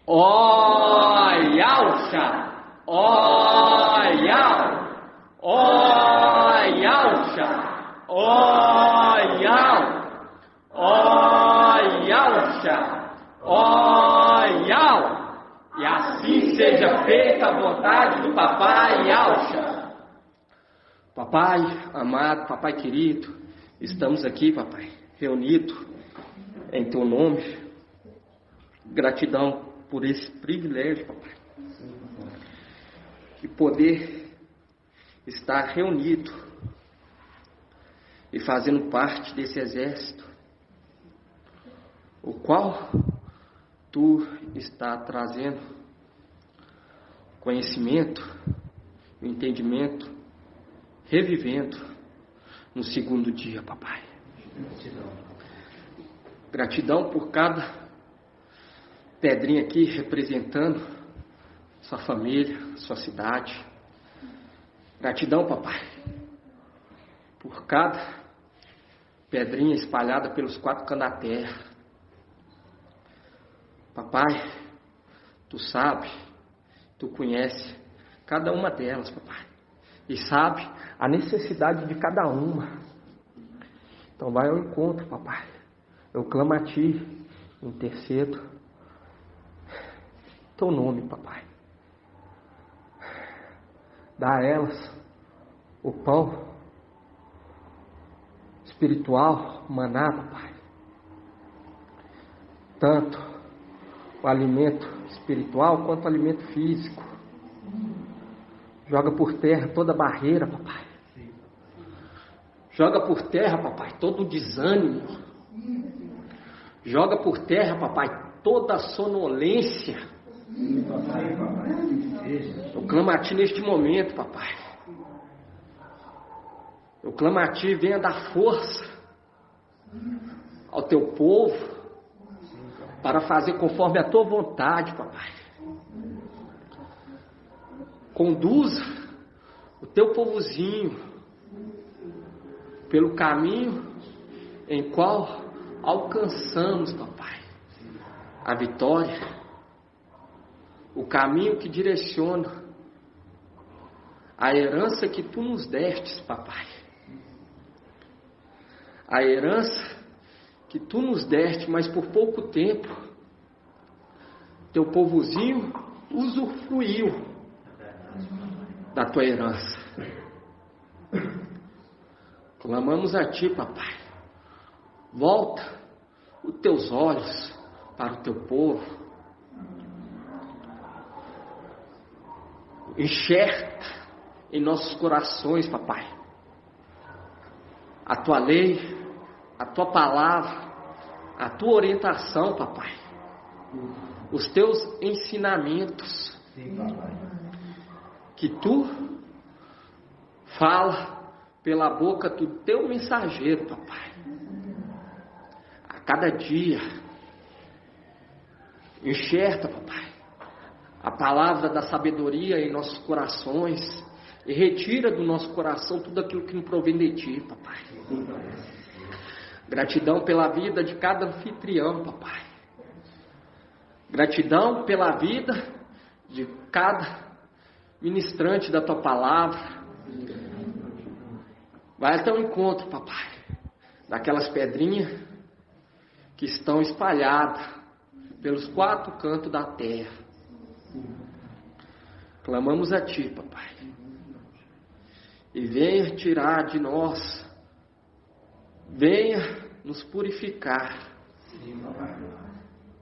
Oyalcha, oyal, oyalcha, oyal, oyalcha, oyal. E assim seja feita a vontade do Papai Yalcha. Papai amado, Papai querido, estamos aqui, Papai, reunidos em Teu nome. Gratidão por esse privilégio, Papai, de poder estar reunido e fazendo parte desse exército, o qual Tu está trazendo conhecimento, entendimento, revivendo no segundo dia, Papai. Gratidão por cada pedrinha aqui representando sua família, sua cidade. Gratidão, Papai, por cada pedrinha espalhada pelos 4 cantos da terra. Papai, Tu sabe, Tu conhece cada uma delas, Papai, e sabe a necessidade de cada uma. Então vai ao encontro, Papai. Eu clamo a Ti, intercedo Teu nome, Papai. Dá a elas o pão espiritual, maná, Papai. Tanto o alimento espiritual quanto o alimento físico. Joga por terra toda barreira, Papai. Joga por terra, Papai, todo o desânimo. Joga por terra, Papai, toda a sonolência. Eu clamo a Ti neste momento, Papai. Eu clamo a Ti, venha dar força ao Teu povo para fazer conforme a Tua vontade, Papai. Conduza o Teu povozinho pelo caminho em qual alcançamos, Papai, a vitória. O caminho que direciona a herança que Tu nos destes, Papai. A herança que Tu nos deste, mas por pouco tempo, Teu povozinho usufruiu da Tua herança. Clamamos a Ti, Papai. Volta os Teus olhos para o Teu povo. Enxerta em nossos corações, Papai, a Tua lei, a Tua palavra, a Tua orientação, Papai, os Teus ensinamentos, que Tu fala pela boca do Teu mensageiro, Papai. A cada dia, enxerta, Papai, a palavra da sabedoria em nossos corações e retira do nosso coração tudo aquilo que não provém de Ti, Papai. Gratidão pela vida de cada anfitrião, Papai. Gratidão pela vida de cada ministrante da Tua palavra. Vai até o encontro, Papai, daquelas pedrinhas que estão espalhadas pelos 4 cantos da terra. Clamamos a Ti, Papai, e venha tirar de nós, venha nos purificar,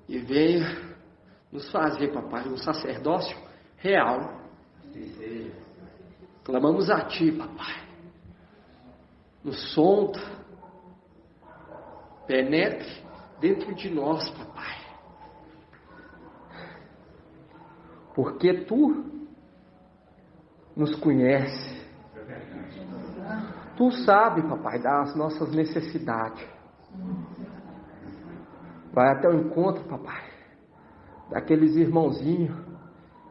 e venha nos fazer, Papai, um sacerdócio real. Clamamos a Ti, Papai, nos sonda, penetre dentro de nós, Papai, porque Tu nos conhece, Tu sabe, Papai, das nossas necessidades. Vai até o encontro, Papai, daqueles irmãozinhos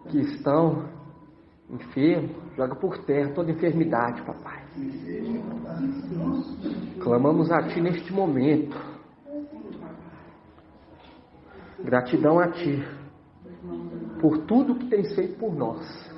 que estão enfermos. Joga por terra toda enfermidade, Papai. Clamamos a Ti neste momento. Gratidão a Ti por tudo que tem feito por nós.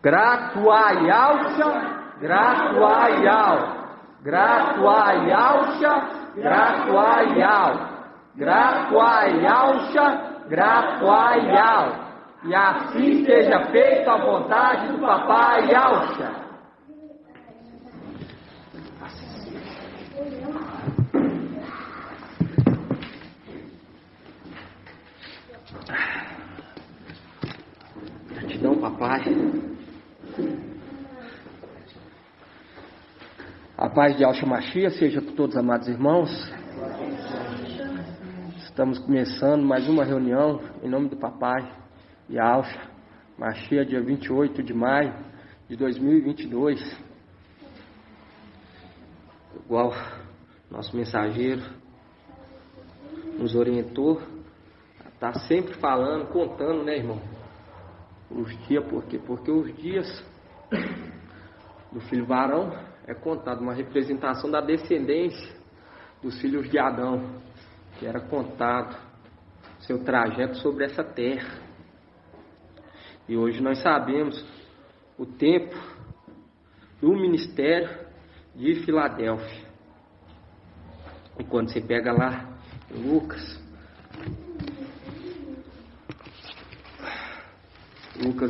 Grato ai Alcha, grato ai Al, grato ai Alcha, grato ai Al, grato ai Alcha, grato ai Al. E assim seja feita a vontade do Papai Alcha. Gratidão, Papai. A paz de Alcha Machia seja com todos, amados irmãos. Estamos começando mais uma reunião em nome do Papai e Alcha Machia, dia 28 de maio de 2022. Igual nosso mensageiro nos orientou, está sempre falando, contando, né, irmão? Os dias, por quê? Porque os dias do filho varão é contado, uma representação da descendência dos filhos de Adão, que era contado seu trajeto sobre essa terra. E hoje nós sabemos o tempo do ministério de Filadélfia. E quando você pega lá em Lucas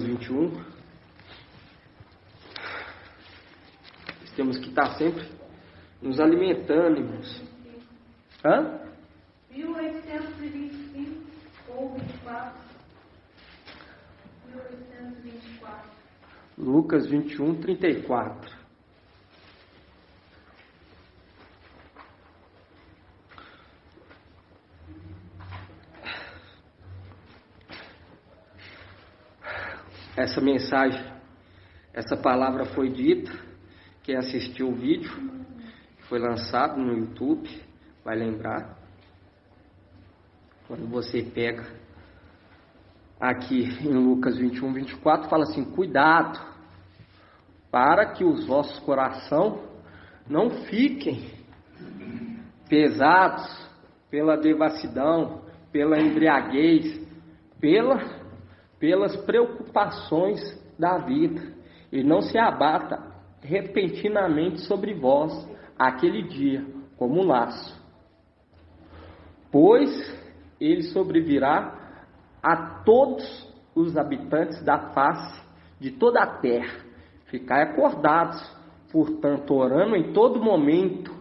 21, temos que estar sempre nos alimentando, irmãos. 1825 ou 24. 1824. Lucas 21, 34. Essa mensagem, essa palavra foi dita. Quem assistiu o vídeo, que foi lançado no YouTube, vai lembrar. Quando você pega aqui em Lucas 21, 24, fala assim: cuidado, para que os vossos corações não fiquem pesados pela devassidão, pela embriaguez, pelas preocupações da vida, e não se abata repentinamente sobre vós aquele dia, como um laço. Pois ele sobrevirá a todos os habitantes da face de toda a terra. Ficai acordados, portanto, orando em todo momento,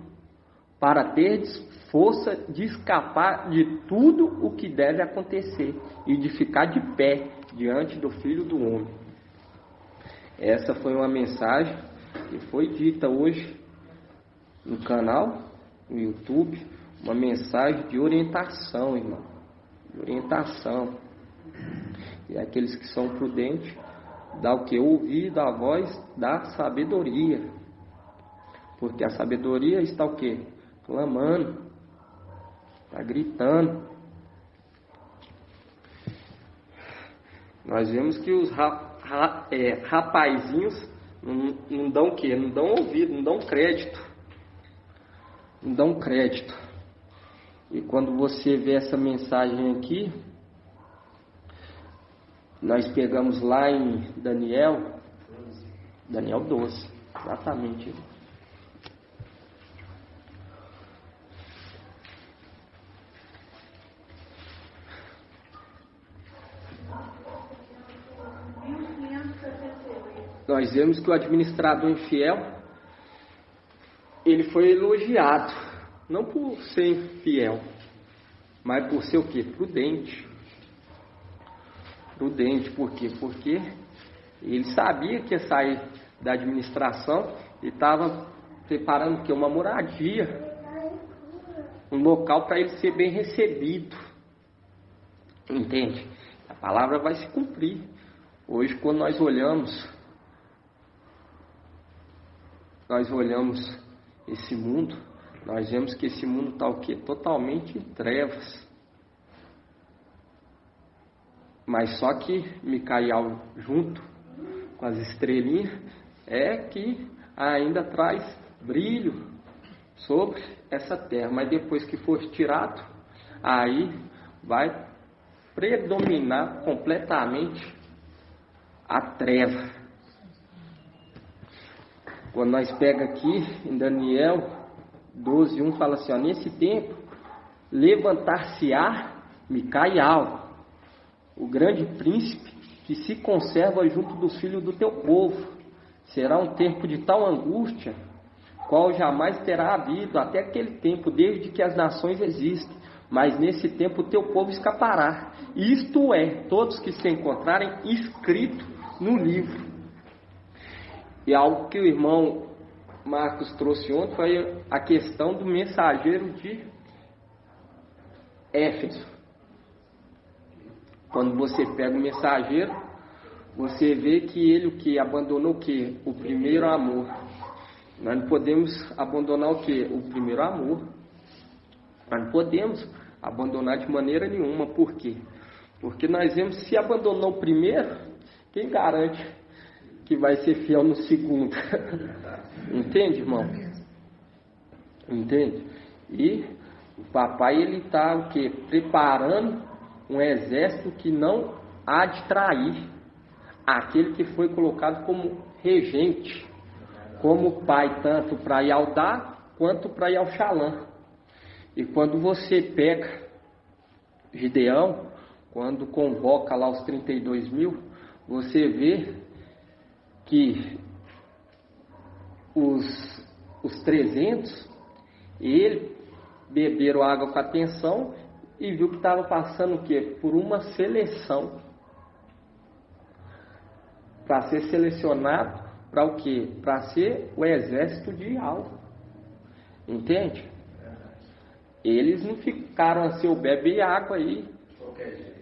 para terdes força de escapar de tudo o que deve acontecer e de ficar de pé diante do Filho do Homem. Essa foi uma mensagem que foi dita hoje no canal, no YouTube, uma mensagem de orientação, irmão, de orientação. E aqueles que são prudentes, dá o que? Ouvido à voz da sabedoria, porque a sabedoria está o que? Clamando, está gritando. Nós vemos que os rapazinhos não dão o quê? Não dão ouvido, não dão crédito. Não dão crédito. E quando você vê essa mensagem aqui, nós pegamos lá em Daniel 12, exatamente. Nós vemos que o administrador infiel, ele foi elogiado, não por ser infiel, mas por ser o quê? Prudente. Prudente, por quê? Porque ele sabia que ia sair da administração e estava preparando o quê? Uma moradia, um local para ele ser bem recebido. Entende? A palavra vai se cumprir. Hoje, quando nós olhamos esse mundo, nós vemos que esse mundo está o quê? Totalmente em trevas. Mas só que Micael, junto com as estrelinhas, é que ainda traz brilho sobre essa terra. Mas depois que for tirado, aí vai predominar completamente a treva. Quando nós pega aqui em Daniel 12:1, fala assim, ó, nesse tempo levantar-se-á Micael, o grande príncipe que se conserva junto dos filhos do teu povo. Será um tempo de tal angústia, qual jamais terá havido até aquele tempo, desde que as nações existem. Mas nesse tempo o teu povo escapará. Isto é, todos que se encontrarem escrito no livro. E algo que o irmão Marcos trouxe ontem foi a questão do mensageiro de Éfeso. Quando você pega o mensageiro, você vê que ele o que abandonou o que? O primeiro amor. Nós não podemos abandonar o que? O primeiro amor. Nós não podemos abandonar de maneira nenhuma. Por quê? Porque nós vemos, se abandonou o primeiro, quem garante que vai ser fiel no segundo? Entende, irmão? Entende? E o papai, ele está o quê? Preparando um exército que não há de trair aquele que foi colocado como regente, como pai, tanto para Yaldá quanto para Yalxalã. E quando você pega Gideão, quando convoca lá os 32 mil, você vê que os 300, ele beberam água com atenção e viu que estava passando o quê? Por uma seleção. Para ser selecionado para o quê? Para ser o exército de alvo. Entende? Eles não ficaram assim, eu bebe água aí.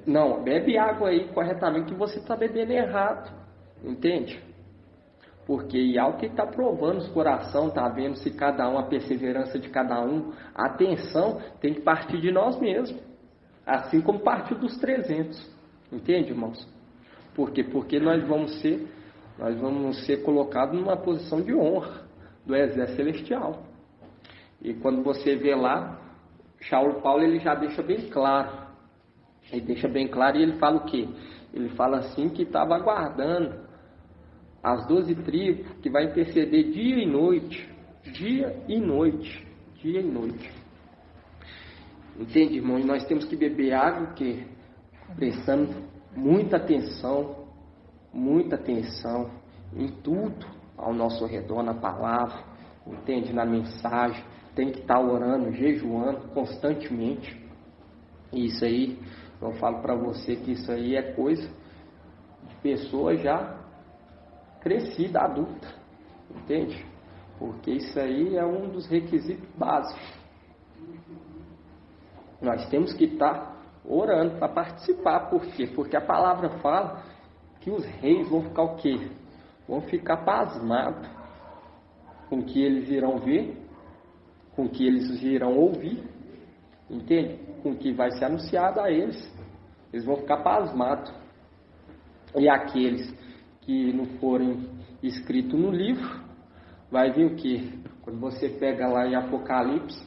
Não, bebe água aí corretamente que você está bebendo errado. Entende? Porque é algo que está provando os corações, está vendo se cada um, a perseverança de cada um, a atenção tem que partir de nós mesmos. Assim como partiu dos 300. Entende, irmãos? Por quê? Porque nós vamos ser colocados numa posição de honra do exército celestial. E quando você vê lá, Paulo ele já deixa bem claro. Ele deixa bem claro e ele fala o quê? Ele fala assim que estava aguardando as 12 tribos, que vai interceder dia e noite. Dia e noite. Dia e noite. Entende, irmão? E nós temos que beber água, que prestando muita atenção em tudo ao nosso redor, na palavra, entende? Na mensagem, tem que estar orando, jejuando constantemente. E isso aí, eu falo para você que isso aí é coisa de pessoa já crescida, adulta, entende? Porque isso aí é um dos requisitos básicos. Nós temos que estar orando para participar. Por quê? Porque a palavra fala que os reis vão ficar o quê? Vão ficar pasmados com o que eles irão ver, com o que eles irão ouvir, entende? Com o que vai ser anunciado a eles. Eles vão ficar pasmados. E aqueles que não forem escritos no livro, vai vir o quê? Quando você pega lá em Apocalipse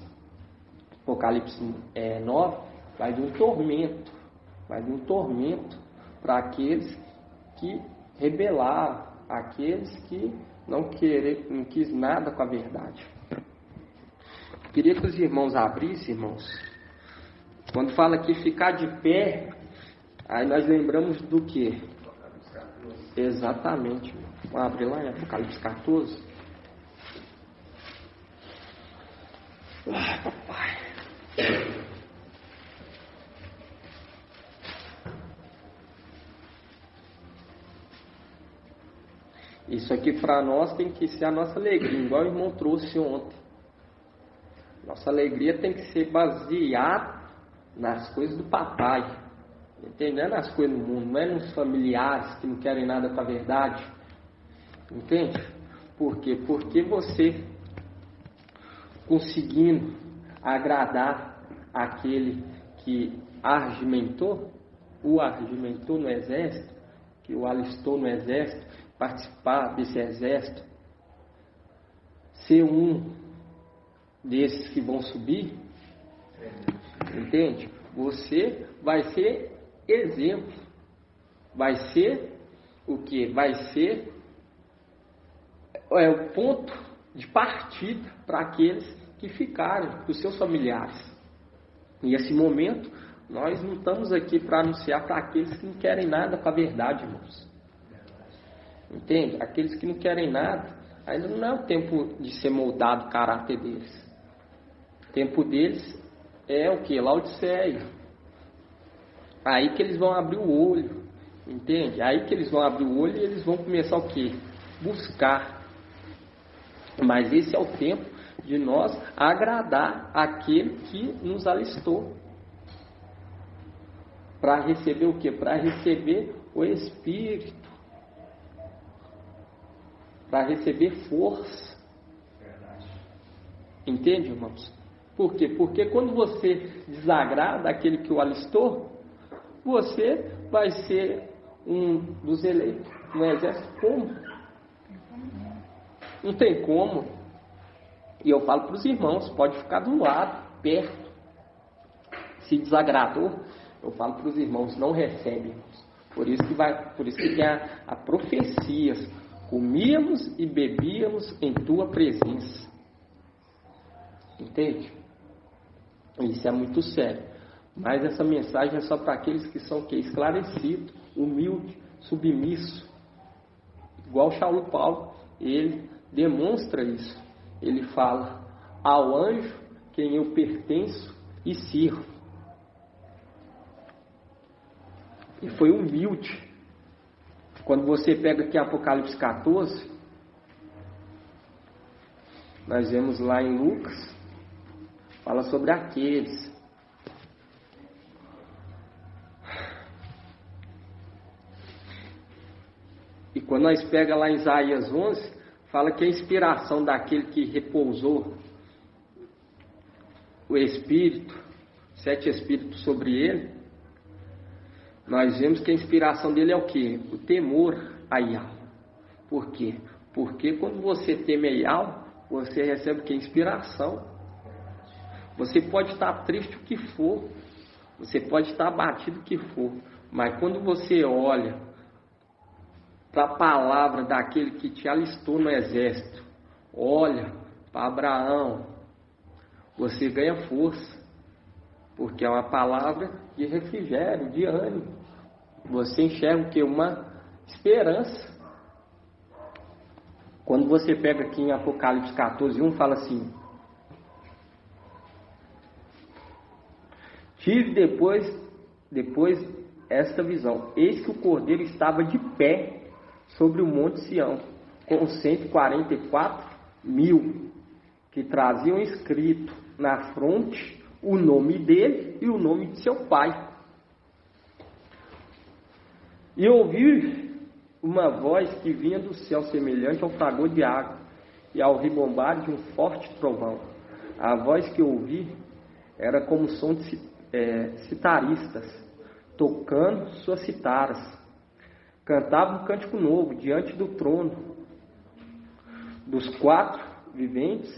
9, vai vir um tormento para aqueles que rebelaram, aqueles que não quis nada com a verdade. Queria que os irmãos abrissem, irmãos. Quando fala aqui ficar de pé, aí nós lembramos do quê? Exatamente. Vamos abrir lá em Apocalipse 14. Papai. Isso aqui para nós tem que ser a nossa alegria, igual o irmão trouxe ontem. Nossa alegria tem que ser baseada nas coisas do papai. Entende? Não é nas coisas do mundo, não é nos familiares que não querem nada com a verdade. Entende? Por quê? Porque você conseguindo agradar aquele que argimentou no exército, que o alistou no exército, participar desse exército, ser um desses que vão subir, entende? Você vai ser exemplo. Vai ser o que? Vai ser o ponto de partida para aqueles que ficarem, para os seus familiares. E nesse momento, nós não estamos aqui para anunciar para aqueles que não querem nada com a verdade, irmãos. Entende? Aqueles que não querem nada, ainda não é o tempo de ser moldado o caráter deles. O tempo deles é o que? Laodiceia. Aí que eles vão abrir o olho. Entende? Aí que eles vão abrir o olho e eles vão começar o que? Buscar. Mas esse é o tempo de nós agradar aquele que nos alistou. Para receber o que? Para receber o Espírito. Para receber força. Entende, irmãos? Por quê? Porque quando você desagrada aquele que o alistou, você vai ser um dos eleitos no exército. Como? Não tem como. E eu falo para os irmãos, pode ficar do lado, perto. Se desagradou, eu falo para os irmãos, não recebe, irmãos. Por isso que tem a profecias. Comíamos e bebíamos em tua presença. Entende? Isso é muito sério. Mas essa mensagem é só para aqueles que são esclarecidos, humildes, submissos. Igual Saulo Paulo, ele demonstra isso. Ele fala: ao anjo quem eu pertenço e sirvo. E foi humilde. Quando você pega aqui Apocalipse 14, nós vemos lá em Lucas, fala sobre aqueles. E quando nós pega lá em Isaías 11, fala que a inspiração daquele que repousou o Espírito, 7 Espíritos sobre ele, nós vemos que a inspiração dele é o quê? O temor a Yahweh. Por quê? Porque quando você teme a Yahweh, você recebe o quê? Inspiração. Você pode estar triste o que for, você pode estar abatido o que for, mas quando você olha para a palavra daquele que te alistou no exército, olha para Abraão, você ganha força. Porque é uma palavra de refrigério, de ânimo. Você enxerga o que? Uma esperança. Quando você pega aqui em Apocalipse 14, 1, fala assim: tive depois esta visão. Eis que o Cordeiro estava de pé sobre o monte Sião, com 144.000, que traziam escrito na fronte o nome dele e o nome de seu pai. E ouvi uma voz que vinha do céu, semelhante ao fragor de água e ao ribombar de um forte trovão. A voz que ouvi era como som de citaristas, tocando suas citaras. Cantava um cântico novo diante do trono, dos 4 viventes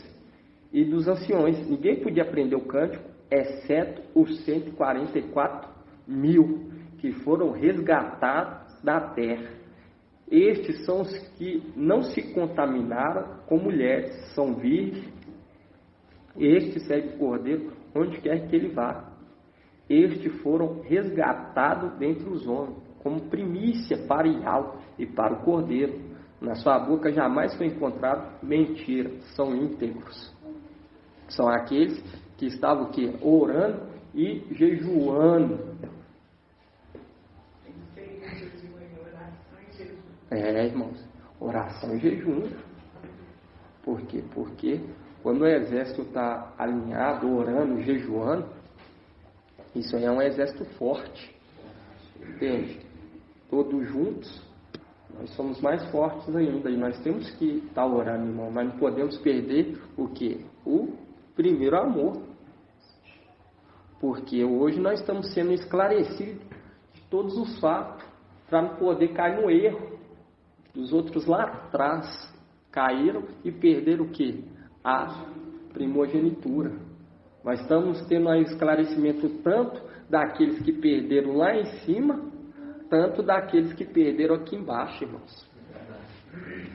e dos anciões. Ninguém podia aprender o cântico, exceto os 144.000 que foram resgatados da terra. Estes são os que não se contaminaram com mulheres, são virgens. Este segue o Cordeiro onde quer que ele vá. Estes foram resgatados dentre os homens, como primícia para Yahweh e para o Cordeiro. Na sua boca jamais foi encontrado mentira, são íntegros. São aqueles que estavam o quê? Orando e jejuando. Irmãos, oração e jejum. Por quê? Porque quando o exército está alinhado, orando, jejuando, isso aí é um exército forte. Entende? Todos juntos, nós somos mais fortes ainda. E nós temos que estar orando, irmão. Mas não podemos perder o quê? O primeiro amor. Porque hoje nós estamos sendo esclarecidos de todos os fatos, para não poder cair no erro. Os outros lá atrás caíram e perderam o quê? A primogenitura. Nós estamos tendo aí esclarecimento tanto daqueles que perderam lá em cima, tanto daqueles que perderam aqui embaixo, irmãos.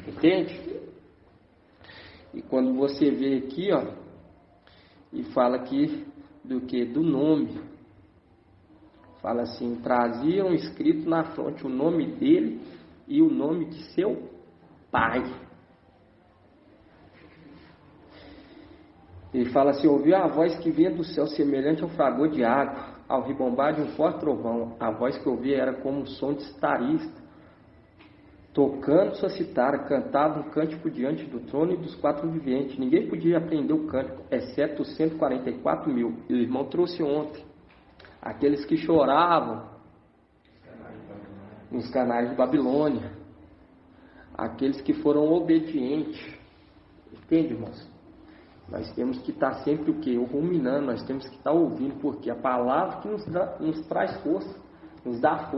Entende? E quando você vê aqui, ó, e fala aqui do que? Do nome. Fala assim, traziam escrito na fronte o nome dele e o nome de seu pai. Ele fala assim, ouviu a voz que vinha do céu semelhante ao fragor de água, ao ribombar de um forte trovão. A voz que eu ouvia era como um som de citarista, tocando sua citara, cantava um cântico diante do trono e dos quatro viventes. Ninguém podia aprender o cântico, exceto os 144 mil. E o irmão trouxe ontem, aqueles que choravam nos canais de Babilônia, aqueles que foram obedientes. Entende, irmãos? Nós temos que estar sempre o quê? Ruminando, nós temos que estar ouvindo, porque a palavra que nos traz força, nos dá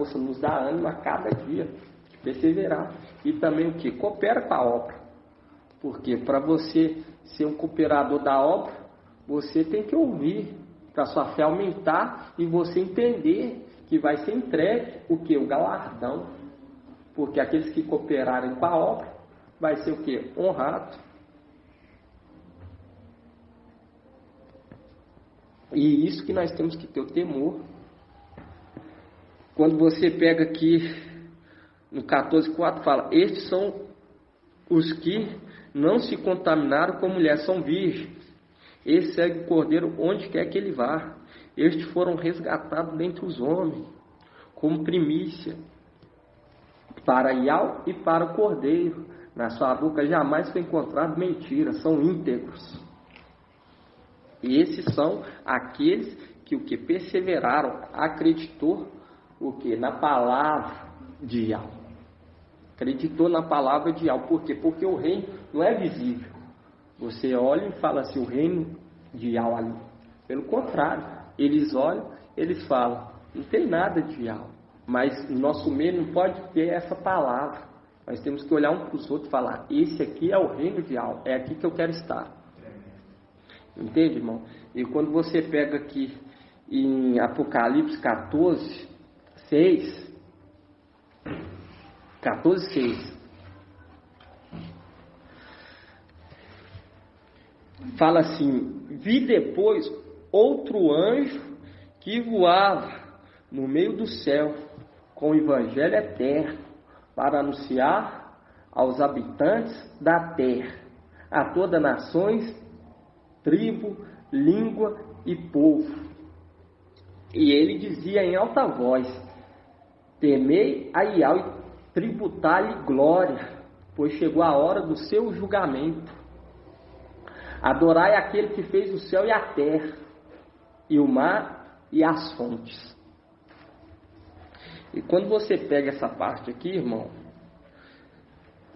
ânimo a cada dia, de perseverar. E também o quê? Coopera com a obra. Porque para você ser um cooperador da obra, você tem que ouvir, para sua fé aumentar e você entender que vai ser entregue o quê? O galardão. Porque aqueles que cooperarem com a obra, vai ser o quê? Honrado. E isso que nós temos que ter o temor. Quando você pega aqui no 14:4 fala, estes são os que não se contaminaram com mulher, são virgens. Esse segue o cordeiro onde quer que ele vá. Estes foram resgatados dentre os homens, como primícia, para Iau e para o cordeiro. Na sua boca jamais foi encontrado mentira, são íntegros. E esses são aqueles que o que perseveraram, acreditou o que? Na palavra de Iau. Acreditou na palavra de Iau. Por quê? Porque o reino não é visível. Você olha e fala assim, o reino de Iau ali. Pelo contrário, eles olham, eles falam, não tem nada de Iau. Mas o nosso meio não pode ter essa palavra. Nós temos que olhar um para os outros e falar, esse aqui é o reino de Iau, é aqui que eu quero estar. Entende, irmão? E quando você pega aqui em Apocalipse 14:6, fala assim, vi depois outro anjo que voava no meio do céu com o evangelho eterno para anunciar aos habitantes da terra, a todas nações, tribo, língua e povo. E ele dizia em alta voz, temei a Iau e tributai-lhe glória, pois chegou a hora do seu julgamento. Adorai aquele que fez o céu e a terra, e o mar e as fontes. E quando você pega essa parte aqui, irmão,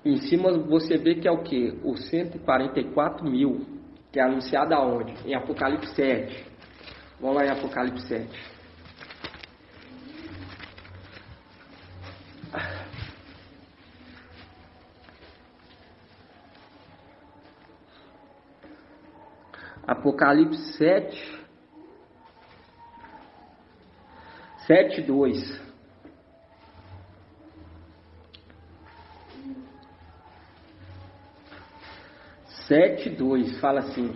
em cima você vê que é o que? Os 144 mil. Que é anunciado aonde? Em Apocalipse 7. Vamos lá em Apocalipse 7. Apocalipse 7. 7:2. Fala assim,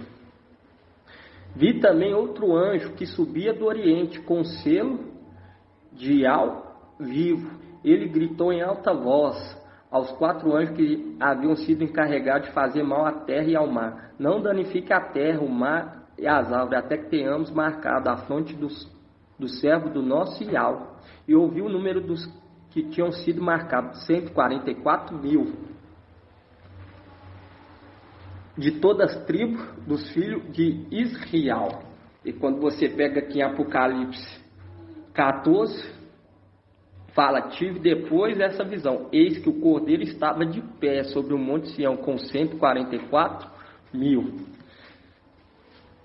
vi também outro anjo que subia do oriente com selo de Iau vivo. Ele gritou em alta voz aos 4 anjos que haviam sido encarregados de fazer mal à terra e ao mar. Não danifique a terra, o mar e as árvores, até que tenhamos marcado a fronte do servo do nosso Iau. E ouvi o número dos que tinham sido marcados, 144 mil. De todas as tribos dos filhos de Israel. E quando você pega aqui em Apocalipse 14, fala, tive depois essa visão, eis que o cordeiro estava de pé sobre o monte Sião com 144 mil.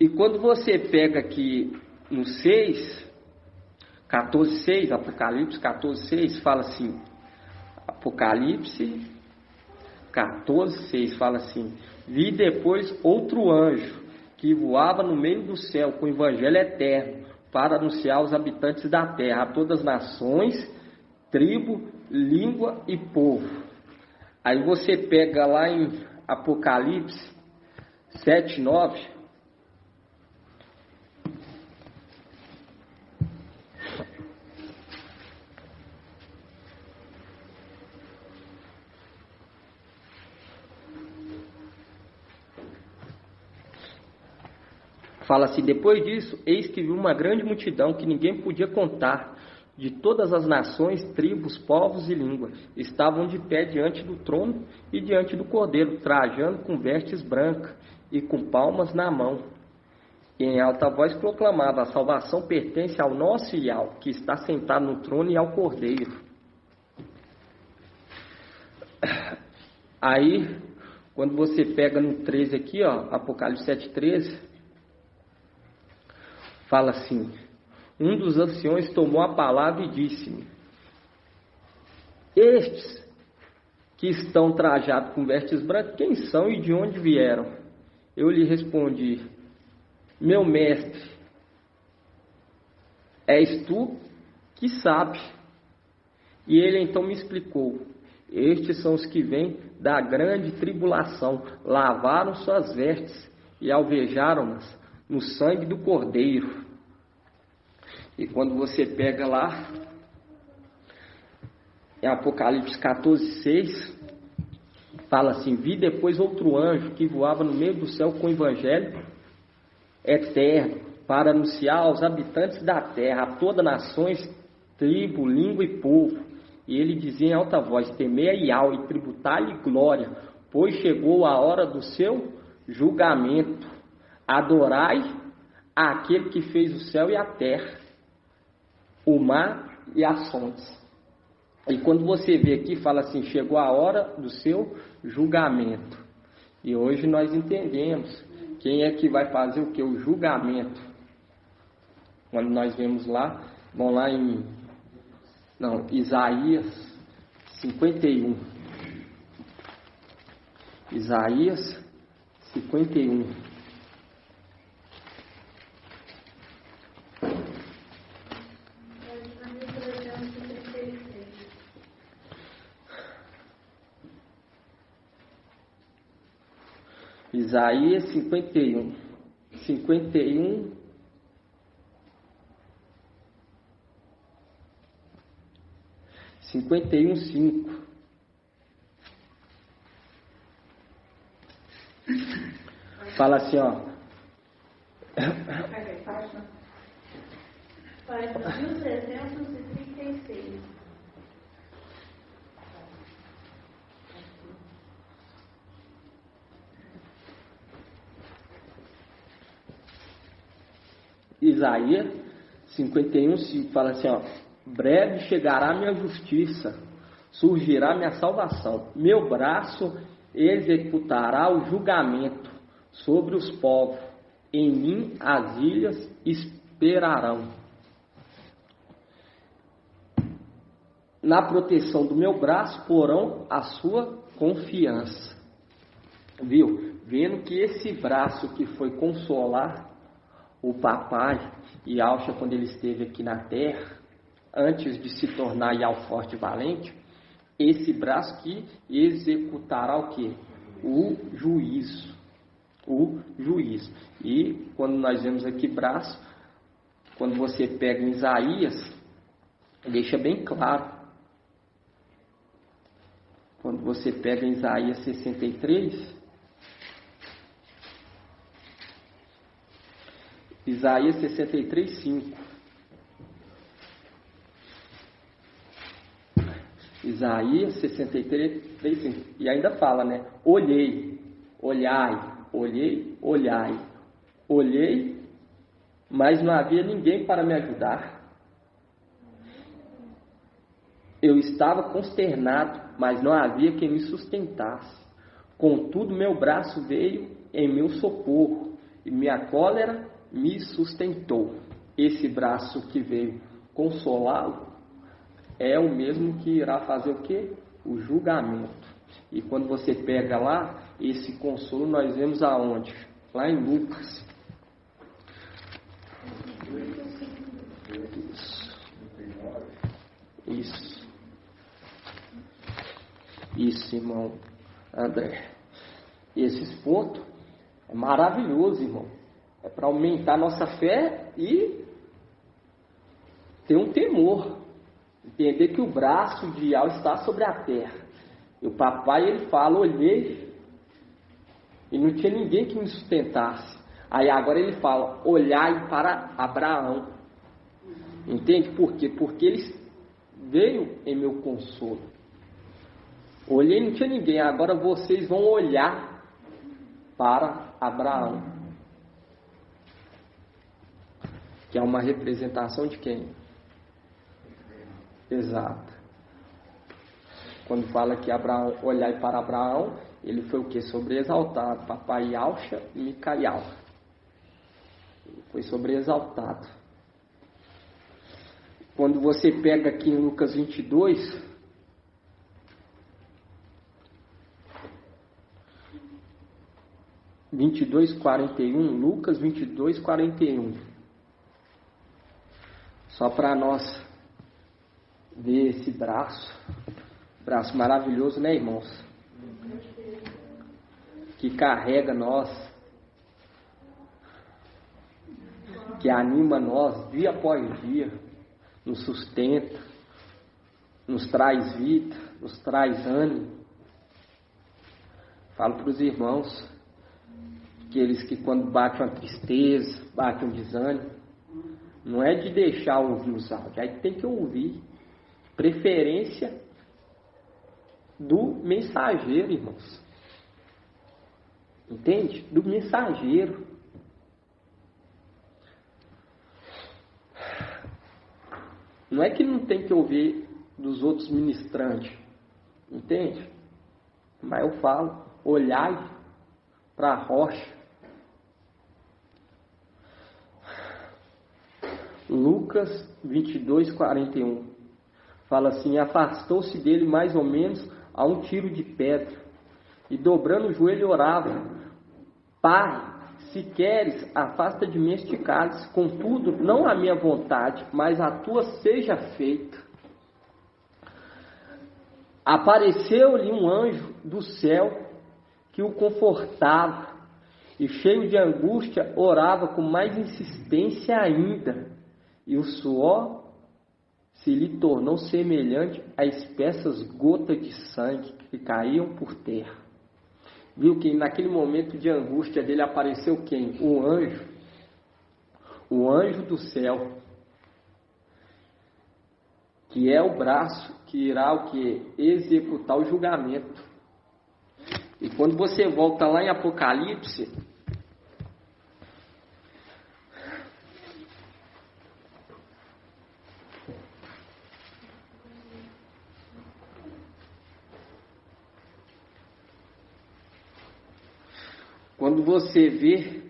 E quando você pega aqui no 14:6, Apocalipse 14:6, fala assim, Apocalipse 14:6 fala assim, vi depois outro anjo que voava no meio do céu com o evangelho eterno, para anunciar aos habitantes da terra, a todas as nações, tribo, língua e povo. Aí você pega lá em Apocalipse 7:9. Fala assim: depois disso, eis que viu uma grande multidão que ninguém podia contar, de todas as nações, tribos, povos e línguas. Estavam de pé diante do trono e diante do Cordeiro, trajando com vestes brancas e com palmas na mão. E em alta voz proclamava: a salvação pertence ao nosso Yahweh, que está sentado no trono, e ao Cordeiro. Aí, quando você pega no 13 aqui, ó, Apocalipse 7:13, fala assim: um dos anciões tomou a palavra e disse-me: estes que estão trajados com vestes brancas, quem são e de onde vieram? Eu lhe respondi: meu mestre, és tu que sabe. E ele então me explicou: estes são os que vêm da grande tribulação, lavaram suas vestes e alvejaram-nas no sangue do Cordeiro. E quando você pega lá em Apocalipse 14:6, fala assim: vi depois outro anjo que voava no meio do céu com o evangelho eterno, para anunciar aos habitantes da terra, a todas nações, tribo, língua e povo. E ele dizia em alta voz: temei a Yahweh e tributai-lhe glória, pois chegou a hora do seu julgamento. Adorai aquele que fez o céu e a terra, o mar e as fontes. E quando você vê aqui, fala assim: chegou a hora do seu julgamento. E hoje nós entendemos quem é que vai fazer o que? O julgamento. Quando nós vemos lá, vamos lá em Isaías 51. Isaías 51. Isaías 51. 51:5. Fala assim, ó. Página 1336. Isaías 51:5 fala assim, ó: breve chegará minha justiça, surgirá minha salvação, meu braço executará o julgamento sobre os povos, em mim as ilhas esperarão. Na proteção do meu braço porão a sua confiança. Viu? Vendo que esse braço que foi consolar o papai Yahshua quando ele esteve aqui na terra, antes de se tornar Yahweh forte e valente, esse braço que executará o quê? O juízo. O juízo. E quando nós vemos aqui braço, quando você pega em Isaías, deixa bem claro. Quando você pega em Isaías 63, Isaías 63:5. Isaías 63:5. E ainda fala, né? Olhei, olhai, olhei, olhai. Olhei, mas não havia ninguém para me ajudar. Eu estava consternado, mas não havia quem me sustentasse. Contudo, meu braço veio em meu socorro, e minha cólera me sustentou. Esse braço que veio consolá-lo é o mesmo que irá fazer o quê? O julgamento. E quando você pega lá, esse consolo nós vemos aonde? Lá em Lucas. Isso, irmão André. Esses pontos é maravilhoso, irmão. É para aumentar nossa fé e ter um temor. Entender que o braço de Yahweh está sobre a terra. E o papai, ele fala, olhei e não tinha ninguém que me sustentasse. Aí agora ele fala, olhai para Abraão. Entende por quê? Porque ele veio em meu consolo. Olhei, não tinha ninguém. Agora vocês vão olhar para Abraão. Que é uma representação de quem? Exato. Quando fala que Abraão, olhai para Abraão, ele foi o que? Sobreexaltado. Papai Alcha e Micaial. Ele foi sobreexaltado. Quando você pega aqui em Lucas 22, Lucas 22, 41. Só para nós ver esse braço maravilhoso, né, irmãos? Que carrega nós, que anima nós dia após dia, nos sustenta, nos traz vida, nos traz ânimo. Falo para os irmãos, aqueles que quando bate uma tristeza, bate um desânimo, não é de deixar ouvir os áudios, aí tem que ouvir. Preferência do mensageiro, irmãos. Entende? Do mensageiro. Não é que não tem que ouvir dos outros ministrantes. Entende? Mas eu falo, olhai para a rocha. Lucas 22, 41. Fala assim, afastou-se dele mais ou menos a um tiro de pedra. E dobrando o joelho orava, Pai, se queres, afasta de mim este cálice, contudo, não a minha vontade, mas a tua seja feita. Apareceu-lhe um anjo do céu que o confortava, e cheio de angústia, orava com mais insistência ainda, e o suor se lhe tornou semelhante a espessas gotas de sangue que caíam por terra. Viu que naquele momento de angústia dele apareceu quem? O anjo do céu, que é o braço que irá o que? Executar o julgamento. E quando você volta lá em Apocalipse, quando você vê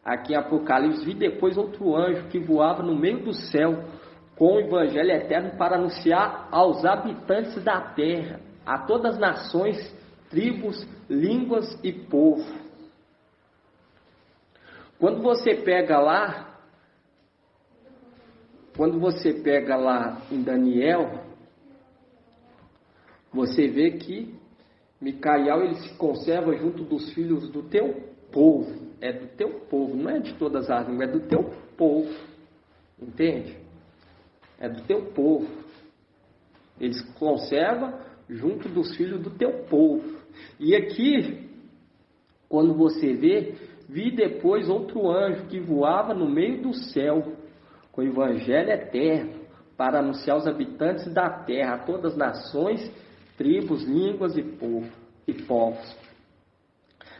aqui em Apocalipse, vi depois outro anjo que voava no meio do céu com o evangelho eterno para anunciar aos habitantes da terra, a todas as nações, tribos, línguas e povo. Quando você pega lá em Daniel, você vê que Micaial, ele se conserva junto dos filhos do teu povo. É do teu povo, não é de todas as línguas, é do teu povo. Entende? É do teu povo. Ele se conserva junto dos filhos do teu povo. E aqui, quando você vê, vi depois outro anjo que voava no meio do céu, com o evangelho eterno, para anunciar aos habitantes da terra, a todas as nações, tribos, línguas e povos.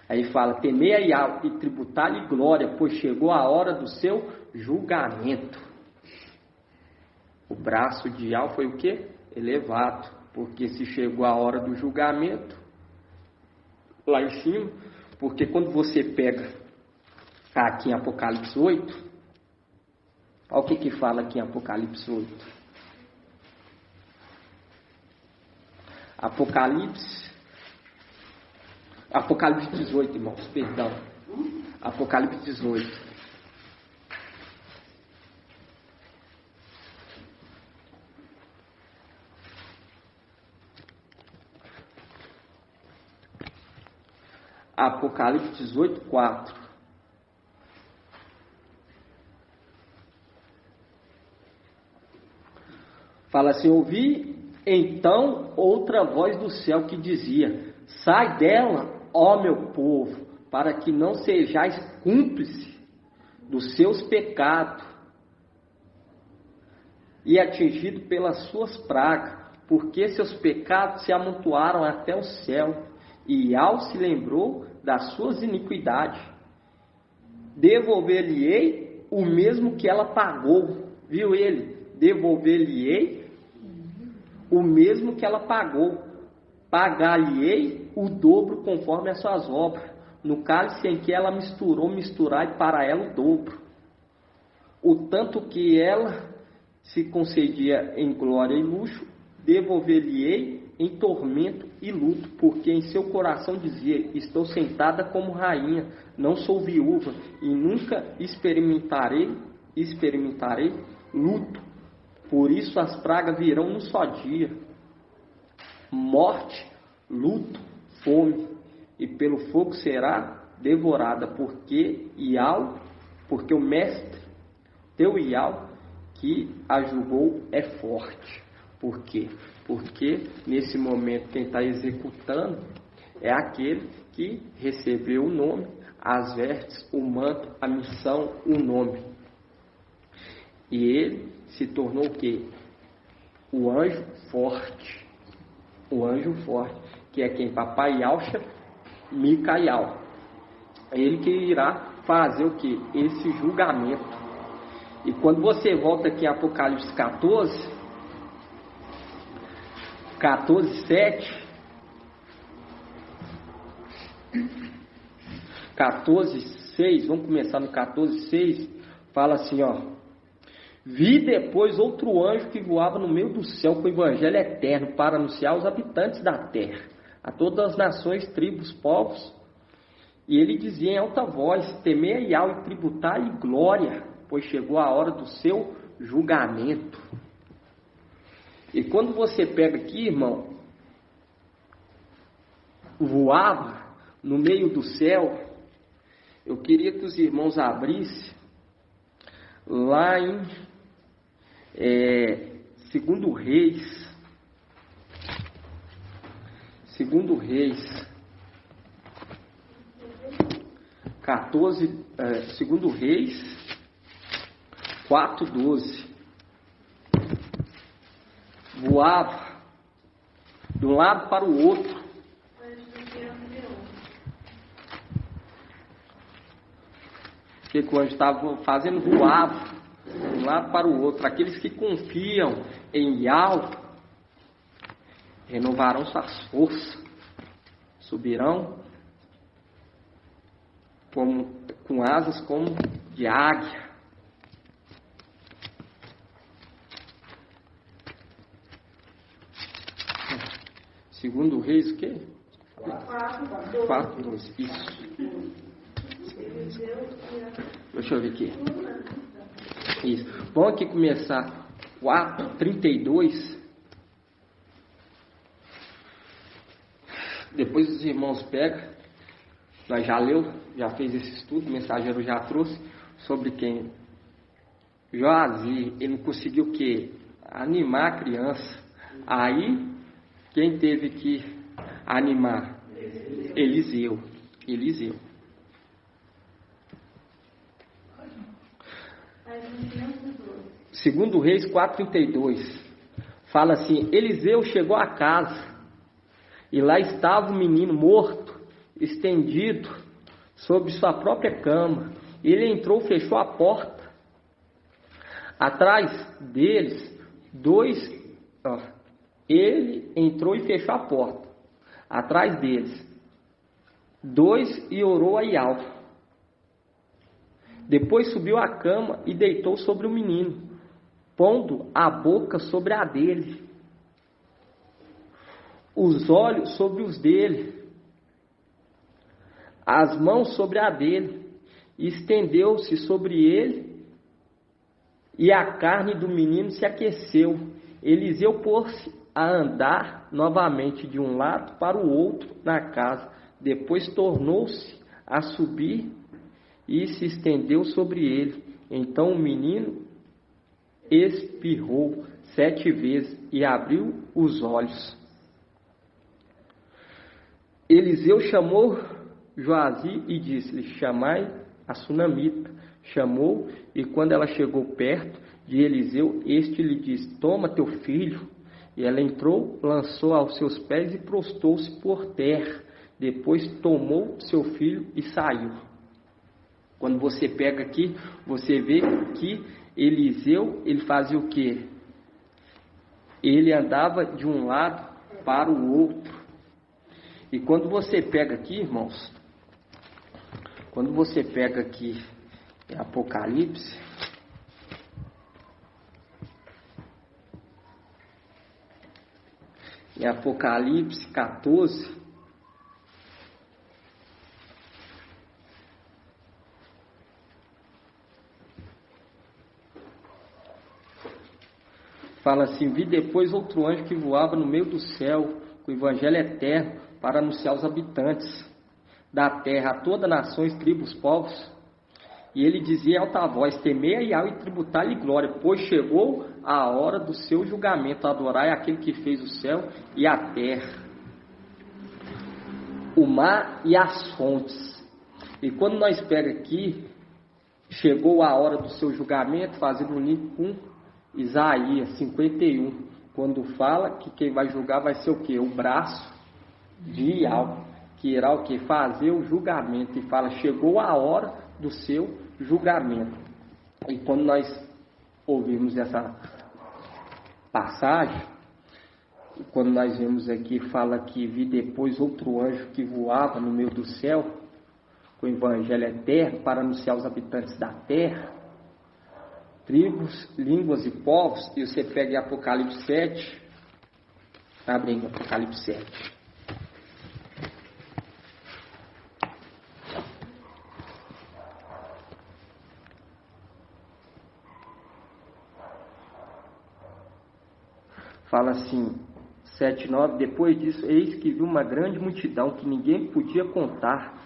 Aí fala, temei a Yahweh e tributar-lhe glória, pois chegou a hora do seu julgamento. O braço de Yahweh foi o quê? Elevado, porque se chegou a hora do julgamento, lá em cima, porque quando você pega aqui em Apocalipse 8, olha o que fala aqui em Apocalipse 8. Apocalipse 18, irmãos, perdão. Apocalipse 18. Apocalipse 18, 4. Fala assim: ouvi então outra voz do céu que dizia: sai dela, ó meu povo, para que não sejais cúmplice dos seus pecados e atingido pelas suas pragas, porque seus pecados se amontoaram até o céu, e Yahweh se lembrou das suas iniquidades. Devolver-lhe-ei o mesmo que ela pagou. Viu ele? Devolver-lhe-ei o mesmo que ela pagou. Pagar-lhe-ei o dobro conforme as suas obras. No cálice em que ela misturou, misturai para ela o dobro. O tanto que ela se concedia em glória e luxo, devolver-lhe-ei em tormento e luto, porque em seu coração dizia: estou sentada como rainha, não sou viúva, e nunca experimentarei luto. Por isso as pragas virão num só dia: morte, luto, fome, e pelo fogo será devorada, porque o mestre, teu Yahweh, que a julgou, é forte. Por quê? Porque nesse momento quem está executando é aquele que recebeu o nome, as vestes, o manto, a missão, o nome. E ele se tornou o quê? O anjo forte. O anjo forte, que é quem? Papai Yalcha, Micaial. Ele que irá fazer o quê? Esse julgamento. E quando você volta aqui em Apocalipse 14, 7, 14, 6, vamos começar no 14, 6, fala assim, ó: vi depois outro anjo que voava no meio do céu com o evangelho eterno para anunciar aos habitantes da terra, a todas as nações, tribos, povos, e ele dizia em alta voz: temei a Yahweh e tributai-lhe glória, pois chegou a hora do seu julgamento. E quando você pega aqui, irmão, voava no meio do céu, eu queria que os irmãos abrissem lá em 2 Reis, 14, 2 Reis 4:12. Voava de um lado para o outro. O que o anjo estava fazendo? Voava de um lado para o outro. Aqueles que confiam em Yahweh renovarão suas forças, subirão com asas como de águia. Segundo Reis, o quê? 4:12. Isso. Deixa eu ver aqui. Isso. Vamos aqui começar 4:32. Depois os irmãos pegam. Nós já leu, já fez esse estudo, o mensageiro já trouxe sobre quem? Joazi, ele conseguiu o quê? Animar a criança. Aí, quem teve que animar? Eliseu. 2 Reis 4:32. Fala assim: Eliseu chegou à casa e lá estava o menino morto, estendido sobre sua própria cama. Ele entrou, fechou a porta. Atrás deles, ele entrou e fechou a porta. Atrás deles, 2 e orou a Yahweh. Depois subiu à cama e deitou sobre o menino, pondo a boca sobre a dele, os olhos sobre os dele, as mãos sobre a dele, e estendeu-se sobre ele, e a carne do menino se aqueceu. Eliseu pôs-se a andar novamente de um lado para o outro na casa. Depois tornou-se a subir e se estendeu sobre ele. Então o menino espirrou 7 vezes e abriu os olhos. Eliseu chamou Joazi e disse-lhe: chamai a sunamita. Chamou, e quando ela chegou perto de Eliseu, este lhe disse: toma teu filho. E ela entrou, lançou aos seus pés e prostou-se por terra. Depois tomou seu filho e saiu. Quando você pega aqui, você vê que Eliseu, ele fazia o quê? Ele andava de um lado para o outro. E quando você pega aqui, irmãos, quando você pega aqui Apocalipse, em Apocalipse 14, fala assim: vi depois outro anjo que voava no meio do céu, com o evangelho eterno, para anunciar aos habitantes da terra, a todas nações, tribos, povos. E ele dizia em alta voz: temei a Yahvé e tributai-lhe glória, pois chegou a hora do seu julgamento. Adorai aquele que fez o céu e a terra, o mar e as fontes. E quando nós pega aqui, chegou a hora do seu julgamento, fazendo um link com Isaías 51, quando fala que quem vai julgar vai ser o quê? O braço de Yahvé, que irá o quê? Fazer o julgamento. E fala: chegou a hora do seu julgamento. E quando nós ouvimos essa passagem, quando nós vemos aqui, fala que vi depois outro anjo que voava no meio do céu, com o evangelho eterno, para anunciar aos habitantes da terra, tribos, línguas e povos. E você pega em Apocalipse 7, abre em Apocalipse 7. Fala assim, 7:9, depois disso, eis que vi uma grande multidão que ninguém podia contar,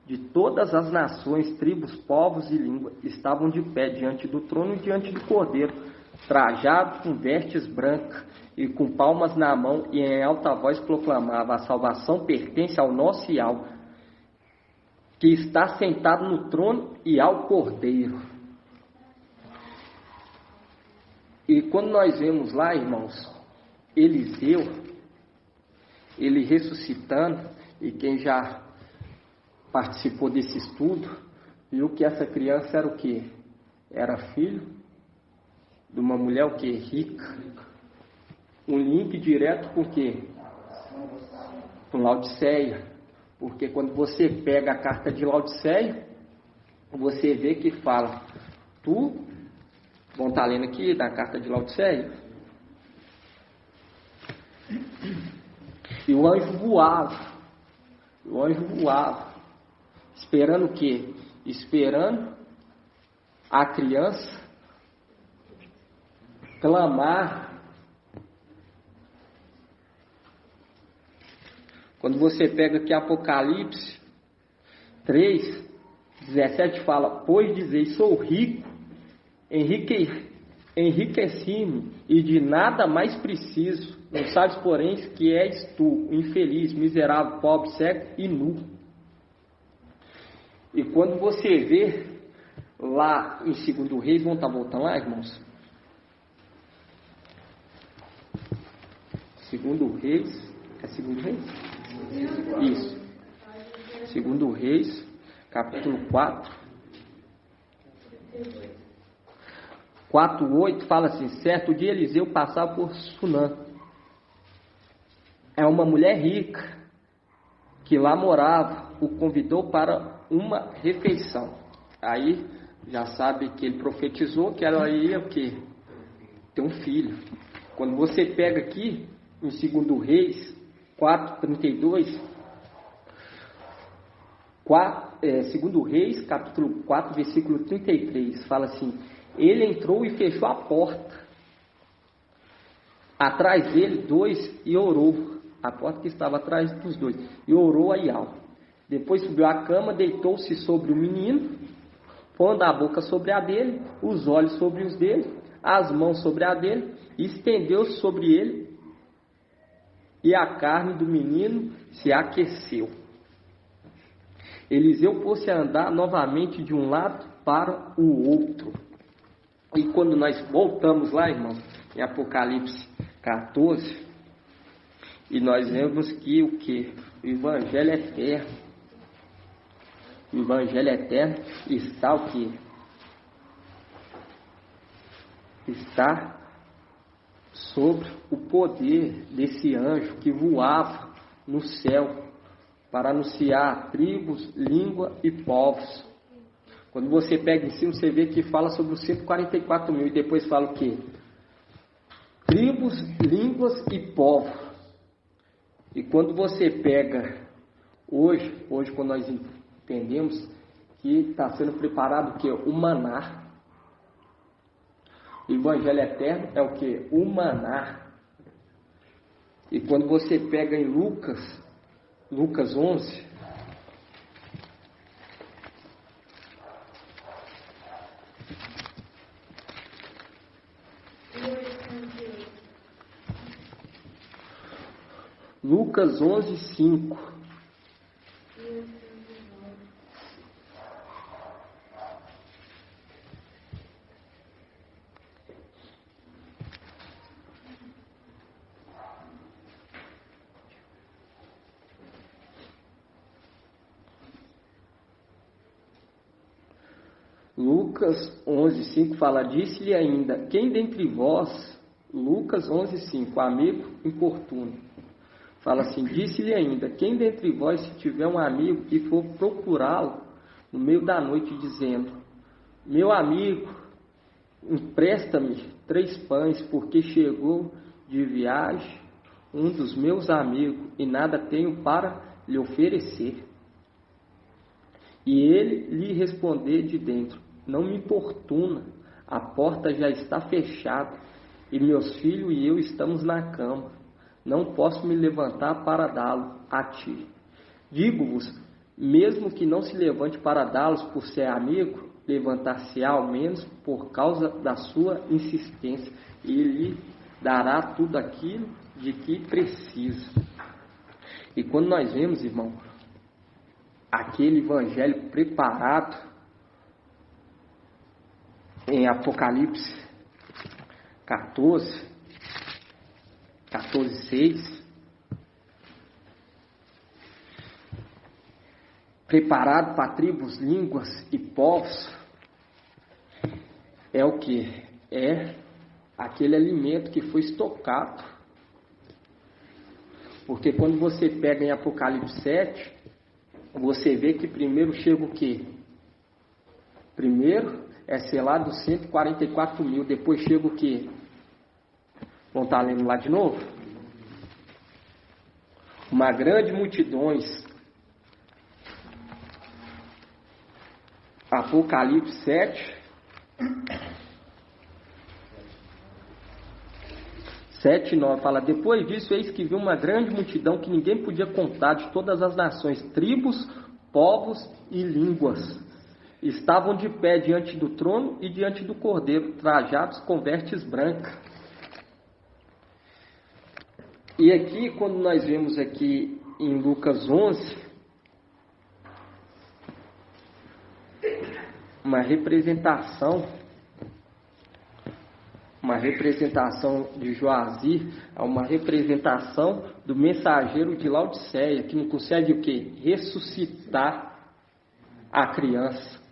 de todas as nações, tribos, povos e línguas, estavam de pé diante do trono e diante do Cordeiro, trajados com vestes brancas e com palmas na mão, e em alta voz proclamava: a salvação pertence ao nosso Yahvé, que está sentado no trono, e ao Cordeiro. E quando nós vemos lá, irmãos, Eliseu, ele ressuscitando, e quem já participou desse estudo, viu que essa criança era o quê? Era filho de uma mulher o quê? Rica. Um link direto com o quê? Com Laodiceia. Porque quando você pega a carta de Laodiceia, você vê que fala, vamos estar lendo aqui da carta de Laodiceia. E o anjo voava, esperando o quê? Esperando a criança clamar. Quando você pega aqui Apocalipse 3:17, fala: pois dizeis, sou rico, enriqueci-me, e de nada mais preciso. Não sabes, porém, que és tu, infeliz, miserável, pobre, cego e nu. E quando você vê lá em 2 Reis, vamos estar voltando lá, irmãos? 2 Reis, é 2 Reis? Isso. 2 Reis, capítulo 4:8, fala assim: certo dia Eliseu passava por Sunã. É uma mulher rica que lá morava, o convidou para uma refeição. Aí já sabe que ele profetizou que ela ia o quê? Ter um filho. Quando você pega aqui em 2 Reis 4:32, Segundo Reis, capítulo 4, versículo 33, fala assim: ele entrou e fechou a porta. Atrás dele, 2, e orou. A porta que estava atrás dos 2. E orou a Iau. Depois subiu à cama, deitou-se sobre o menino, pondo a boca sobre a dele, os olhos sobre os dele, as mãos sobre a dele, e estendeu-se sobre ele, e a carne do menino se aqueceu. Eliseu pôs-se a andar novamente de um lado para o outro. E quando nós voltamos lá, irmão, em Apocalipse 14, e nós vemos que o que? O Evangelho eterno. O Evangelho eterno está o que? Está sobre o poder desse anjo que voava no céu para anunciar tribos, língua e povos. Quando você pega em cima, você vê que fala sobre os 144 mil e depois fala o quê? Tribos, línguas e povos. E quando você pega hoje quando nós entendemos que está sendo preparado o quê? O maná. O Evangelho eterno é o quê? O maná. E quando você pega em Lucas 11, Lucas 11, 5. Lucas 11, 5 fala: disse-lhe ainda, quem dentre vós, Lucas 11, 5, amigo importuno, fala assim, disse-lhe ainda, quem dentre vós, se tiver um amigo e for procurá-lo no meio da noite, dizendo, meu amigo, empresta-me 3 pães, porque chegou de viagem um dos meus amigos, e nada tenho para lhe oferecer. E ele lhe responder de dentro, não me importuna, a porta já está fechada, e meus filhos e eu estamos na cama, não posso me levantar para dá-lo a ti. Digo-vos, mesmo que não se levante para dá-los por ser amigo, levantar-se-á ao menos por causa da sua insistência, e lhe dará tudo aquilo de que precisa. E quando nós vemos, irmão, aquele evangelho preparado em Apocalipse 14, 6, preparado para tribos, línguas e povos, é o que? É aquele alimento que foi estocado. Porque quando você pega em Apocalipse 7, você vê que primeiro chega o quê? Primeiro é selado 144 mil, depois chega o quê? Vamos estar lendo lá de novo? Uma grande multidões. Apocalipse 7. 7, 9 fala, depois disso eis que viu uma grande multidão que ninguém podia contar, de todas as nações, tribos, povos e línguas. Estavam de pé diante do trono e diante do cordeiro, trajados com vestes brancas. E aqui, quando nós vemos aqui em Lucas 11, uma representação de Joazir, uma representação do mensageiro de Laodiceia, que não consegue o quê? Ressuscitar a criança.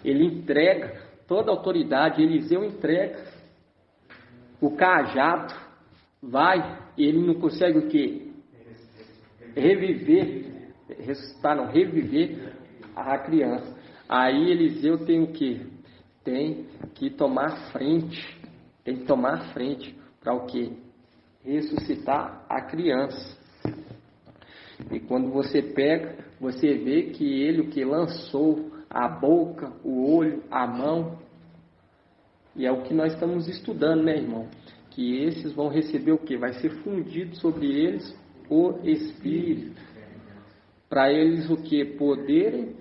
Ele entrega toda a autoridade, Eliseu entrega o cajado, vai, e ele não consegue o quê? Reviver a criança. Aí Eliseu tem o quê? Tem que tomar frente. Tem que tomar frente para o quê? Ressuscitar a criança. E quando você pega, você vê que ele o que lançou a boca, o olho, a mão. E é o que nós estamos estudando, né, irmão? Que esses vão receber o que? Vai ser fundido sobre eles o Espírito. Para eles o que? Poderem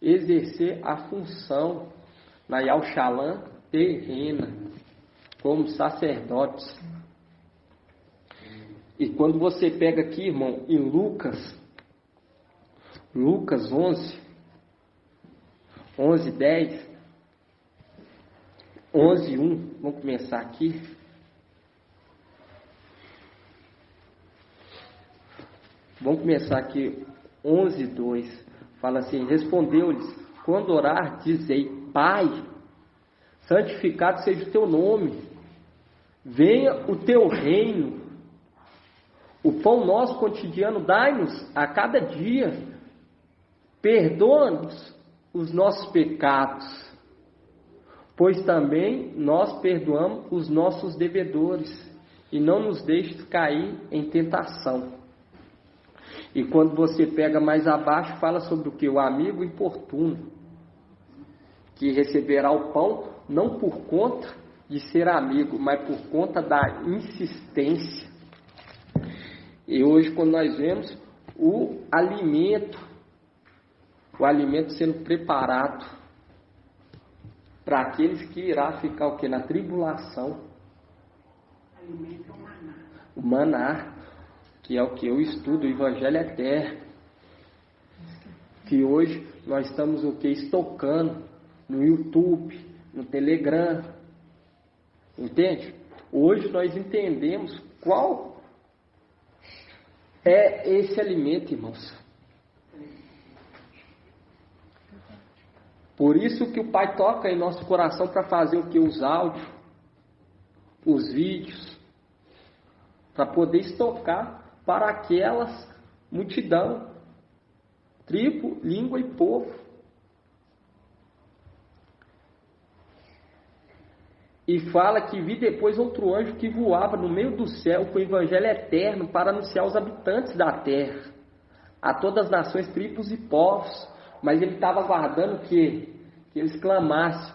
exercer a função na Yalxalã terrena, como sacerdotes. E quando você pega aqui, irmão, em Lucas 11, 10, 11, 1, vamos começar aqui. Vamos começar aqui, 11, 2, fala assim, respondeu-lhes, quando orar, dizei, Pai, santificado seja o teu nome, venha o teu reino, o pão nosso cotidiano dai-nos a cada dia, perdoa-nos os nossos pecados, pois também nós perdoamos os nossos devedores, e não nos deixes cair em tentação. E quando você pega mais abaixo, fala sobre o que? O amigo importuno, que receberá o pão não por conta de ser amigo, mas por conta da insistência. E hoje, quando nós vemos o alimento sendo preparado para aqueles que irá ficar o que? Na tribulação. Alimento é o maná. O maná, que é o que eu estudo, o Evangelho Eterno. Que hoje nós estamos o que? Estocando no YouTube, no Telegram. Entende? Hoje nós entendemos qual é esse alimento, irmãos. Por isso que o Pai toca em nosso coração para fazer o que? Os áudios, os vídeos, para poder estocar para aquelas multidão, tribo, língua e povo. E fala que vi depois outro anjo que voava no meio do céu com o evangelho eterno para anunciar aos habitantes da terra, a todas as nações, tribos e povos. Mas ele estava aguardando que eles clamassem,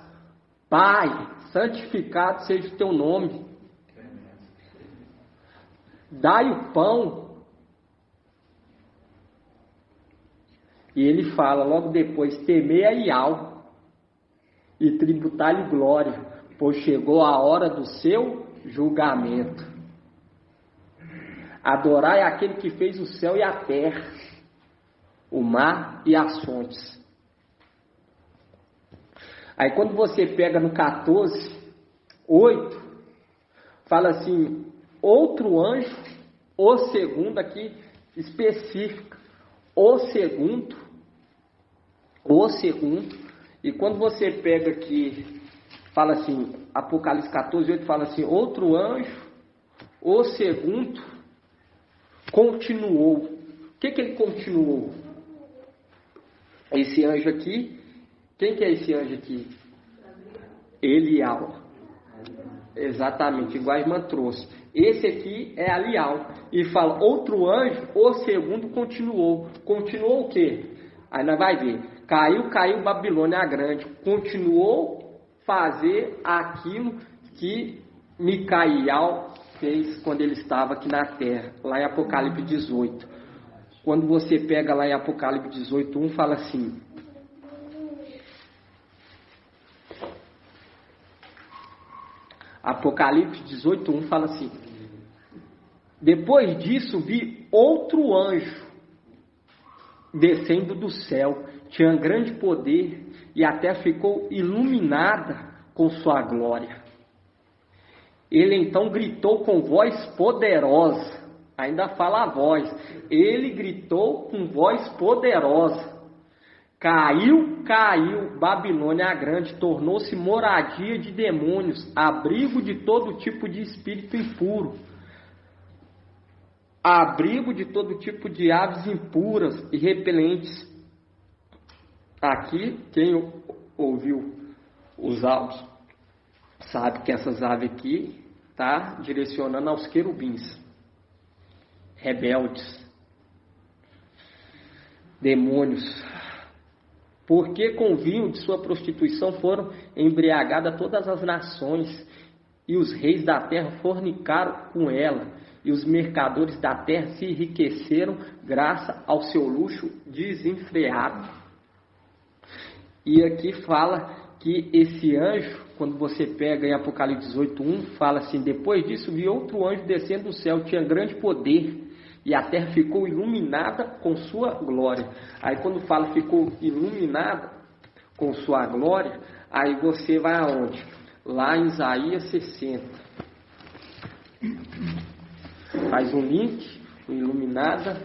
Pai, santificado seja o teu nome. Dai o pão. E ele fala logo depois, temei a Ial e tributai-lhe glória, pois chegou a hora do seu julgamento. Adorai aquele que fez o céu e a terra, o mar e as fontes. Aí quando você pega no 14, 8, fala assim, outro anjo, o segundo aqui, específica, o segundo, e quando você pega aqui, fala assim, Apocalipse 14, 8, fala assim, outro anjo, o segundo, continuou. O que ele continuou? Esse anjo aqui, quem que é esse anjo aqui? Elial. Exatamente, igual a irmã trouxe. Esse aqui é Elial. E fala, outro anjo, o segundo, continuou. Continuou o quê? Aí nós vai ver. Caiu Babilônia a grande. Continuou fazer aquilo que Micael fez quando ele estava aqui na terra. Lá em Apocalipse 18. Quando você pega lá em Apocalipse 18, 1, fala assim. Apocalipse 18, 1 fala assim. Depois disso vi outro anjo descendo do céu. Tinha grande poder e até ficou iluminada com sua glória. Ele então gritou com voz poderosa. Ainda fala a voz. Ele gritou com voz poderosa. Caiu, Babilônia a grande, tornou-se moradia de demônios, abrigo de todo tipo de espírito impuro, abrigo de todo tipo de aves impuras e repelentes. Aqui, quem ouviu os áudios, sabe que essas aves aqui está direcionando aos querubins, rebeldes. demônios. Porque com vinho de sua prostituição foram embriagadas todas as nações, e os reis da terra fornicaram com ela, e os mercadores da terra se enriqueceram graças ao seu luxo desenfreado. E aqui fala que esse anjo, quando você pega em Apocalipse 18:1, fala assim: depois disso vi outro anjo descendo do céu, tinha grande poder, e a terra ficou iluminada com sua glória. Aí quando fala ficou iluminada com sua glória, aí você vai aonde? Lá em Isaías 60. Faz um link, iluminada,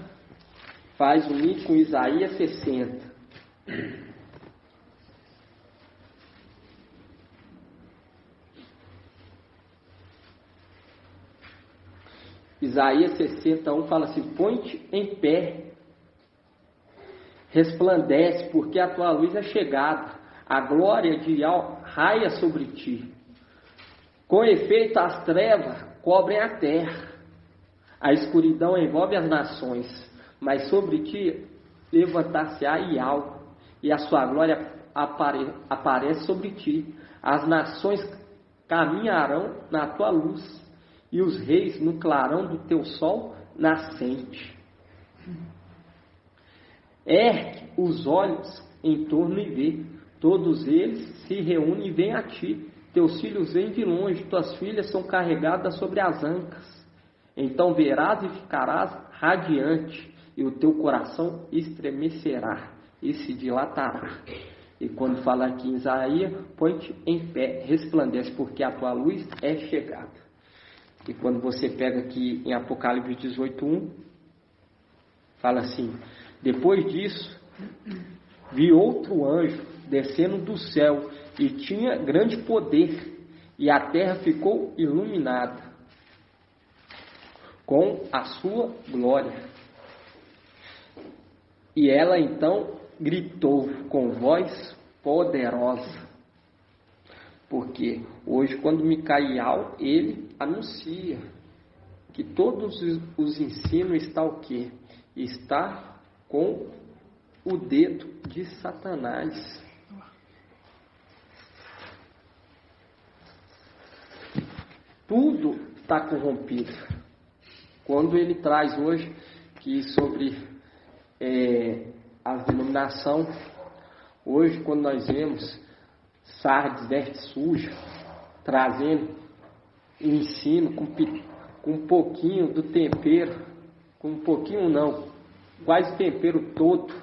faz um link com Isaías 60. Isaías 61 fala assim: põe-te em pé, resplandece, porque a tua luz é chegada, a glória de Yahweh raia sobre ti. Com efeito, as trevas cobrem a terra, a escuridão envolve as nações, mas sobre ti levantar-se-á Yahweh, e a sua glória aparece sobre ti. As nações caminharão na tua luz, e os reis no clarão do teu sol nascente. Ergue os olhos em torno e vê, todos eles se reúnem e vêm a ti. Teus filhos vêm de longe, tuas filhas são carregadas sobre as ancas. Então verás e ficarás radiante, e o teu coração estremecerá e se dilatará. E quando fala aqui em Isaías, põe-te em pé, resplandece, porque a tua luz é chegada. E quando você pega aqui em Apocalipse 18:1, fala assim: depois disso, vi outro anjo descendo do céu, e tinha grande poder, e a terra ficou iluminada com a sua glória. E ela então gritou com voz poderosa. Porque hoje, quando Micael, ele anuncia que todos os ensinos está o quê? Está com o dedo de Satanás. Tudo está corrompido. Quando ele traz hoje que sobre as denominações, hoje quando nós vemos Sardes veste suja, trazendo o ensino com um pouquinho do tempero, com um pouquinho não, quase o tempero todo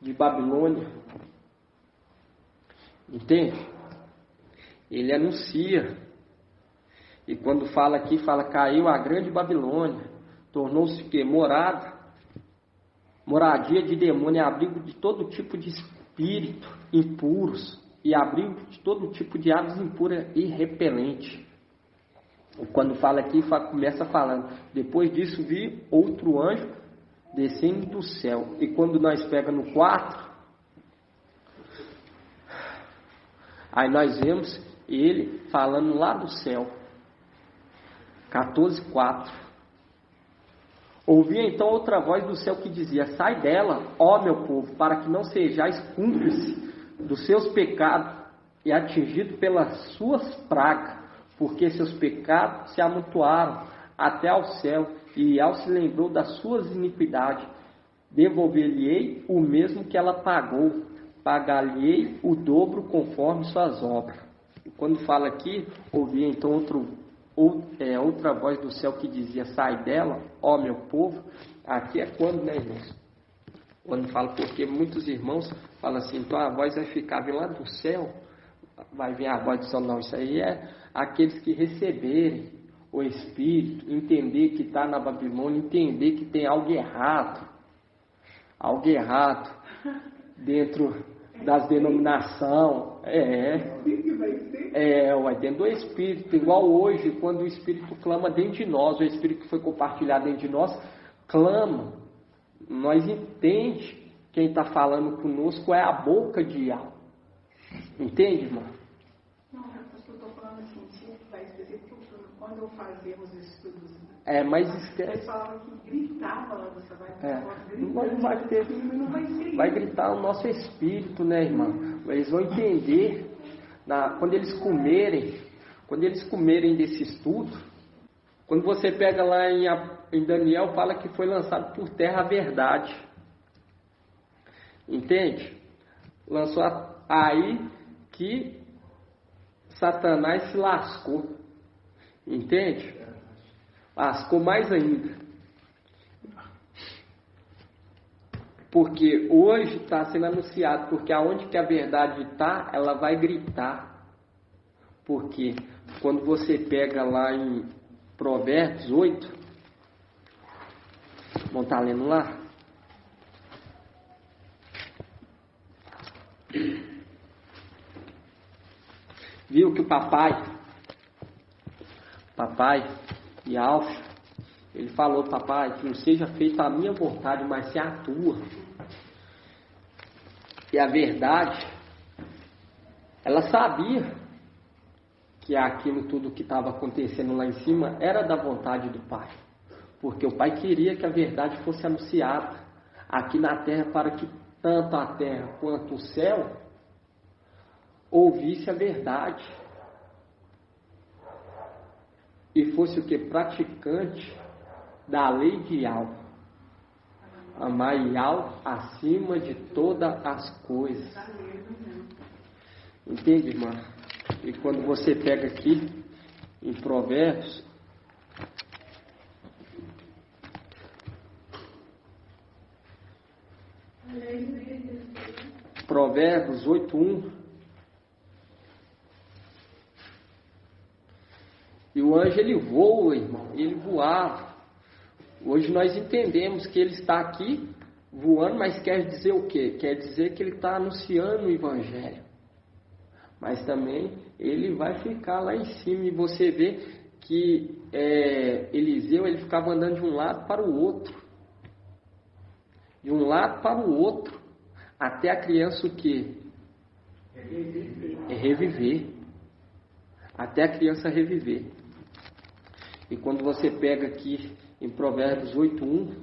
de Babilônia. Entende? Ele anuncia. E quando fala aqui, fala: caiu a grande Babilônia, tornou-se que moradia de demônio, abrigo de todo tipo de espírito impuros, e abrigo de todo tipo de aves impuras e repelente. E quando fala aqui, começa falando: depois disso vi outro anjo descendo do céu. E quando nós pega no 4, aí nós vemos ele falando lá do céu. 14:4. Ouvi então outra voz do céu que dizia: sai dela, ó meu povo, para que não sejais cúmplice dos seus pecados e atingido pelas suas pragas, porque seus pecados se amontoaram até ao céu, e Yahweh se lembrou das suas iniquidades. Devolver-lhe-ei o mesmo que ela pagou, pagar-lhe-ei o dobro conforme suas obras. E quando fala aqui, ouvi então outra voz do céu que dizia: sai dela, ó meu povo. Aqui é quando, né, irmãos? Quando fala, porque muitos irmãos falam assim: então a voz vai ficar vindo lá do céu, vai vir a voz do céu. Não, isso aí é aqueles que receberem o Espírito, entender que está na Babilônia, entender que tem algo errado dentro das denominações. Vai dentro do Espírito, igual hoje, quando o Espírito clama dentro de nós, o Espírito que foi compartilhado dentro de nós, clama. Nós entende quem está falando conosco é a boca de Yahweh. Entende, irmão? Não, eu estou falando assim, se vai dizer que quando quando eu fazia os estudos, mas eles falavam que gritava lá do trabalho. Vai gritar o nosso espírito, né, irmã? Eles vão entender, quando eles comerem desse estudo, quando você pega lá em Daniel, fala que foi lançado por terra a verdade. Entende? Lançou aí que Satanás se lascou. Entende? Lascou mais ainda. Porque hoje está sendo anunciado, porque aonde que a verdade está, ela vai gritar. Porque quando você pega lá em Provérbios 8, vamos estar lendo lá? Viu que o papai e Alf, ele falou: papai, que não seja feita a minha vontade, mas se a tua. E a verdade, ela sabia que aquilo tudo que estava acontecendo lá em cima era da vontade do pai, porque o pai queria que a verdade fosse anunciada aqui na terra, para que tanto a terra quanto o céu ouvisse a verdade e fosse o que? Praticante da lei de Yahweh. Amar Yahweh acima de todas as coisas. Entende, irmã? E quando você pega aqui em Provérbios, Provérbios 8:1, e o anjo ele voa, irmão, ele voava. Hoje nós entendemos que ele está aqui voando, mas quer dizer o quê? Quer dizer que ele está anunciando o evangelho. Mas também ele vai ficar lá em cima, e você vê que Eliseu ele ficava andando de um lado para o outro. De um lado para o outro, até a criança o quê? Reviver. Até a criança reviver. E quando você pega aqui em Provérbios 8:1,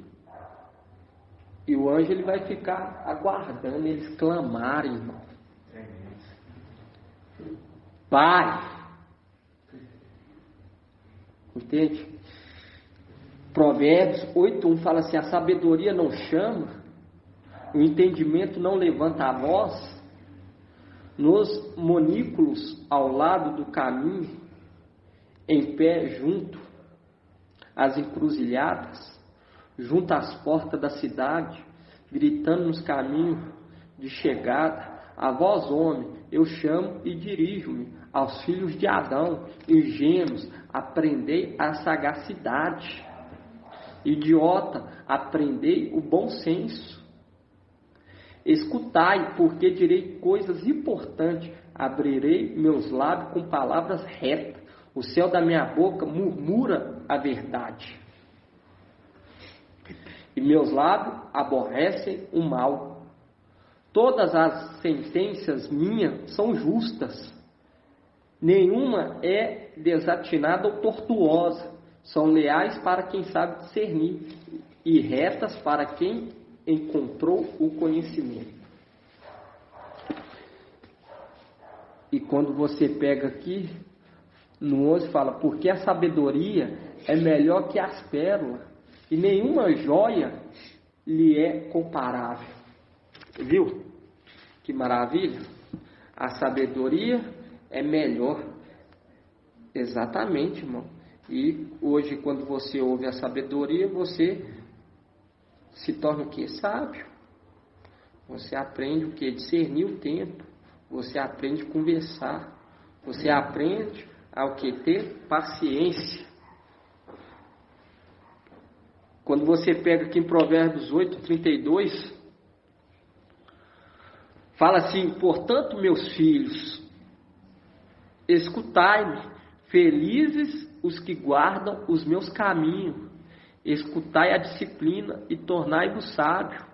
e o anjo ele vai ficar aguardando eles clamarem, irmão. Pai. Entende? Provérbios 8:1 fala assim: a sabedoria não chama, o entendimento não levanta a voz. Nos monículos ao lado do caminho, em pé junto às encruzilhadas, junto às portas da cidade, gritando nos caminhos de chegada: a vós, homem, eu chamo e dirijo-me aos filhos de Adão, ingênuos, aprendei a sagacidade. Idiota, aprendei o bom senso. Escutai, porque direi coisas importantes, abrirei meus lábios com palavras retas, o céu da minha boca murmura a verdade, e meus lábios aborrecem o mal. Todas as sentenças minhas são justas, nenhuma é desatinada ou tortuosa, são leais para quem sabe discernir, e retas para quem encontrou o conhecimento. E quando você pega aqui no 11, fala: porque a sabedoria é melhor que as pérolas, e nenhuma joia lhe é comparável. Viu? Que maravilha! A sabedoria é melhor. Exatamente, irmão. E hoje, quando você ouve a sabedoria, você se torna o que? Sábio. Você aprende o que? Discernir o tempo. Você aprende a conversar. Você aprende ao que? Ter paciência. Quando você pega aqui em Provérbios 8:32, fala assim: portanto, meus filhos, escutai-me, felizes os que guardam os meus caminhos. Escutai a disciplina e tornai-vos sábio.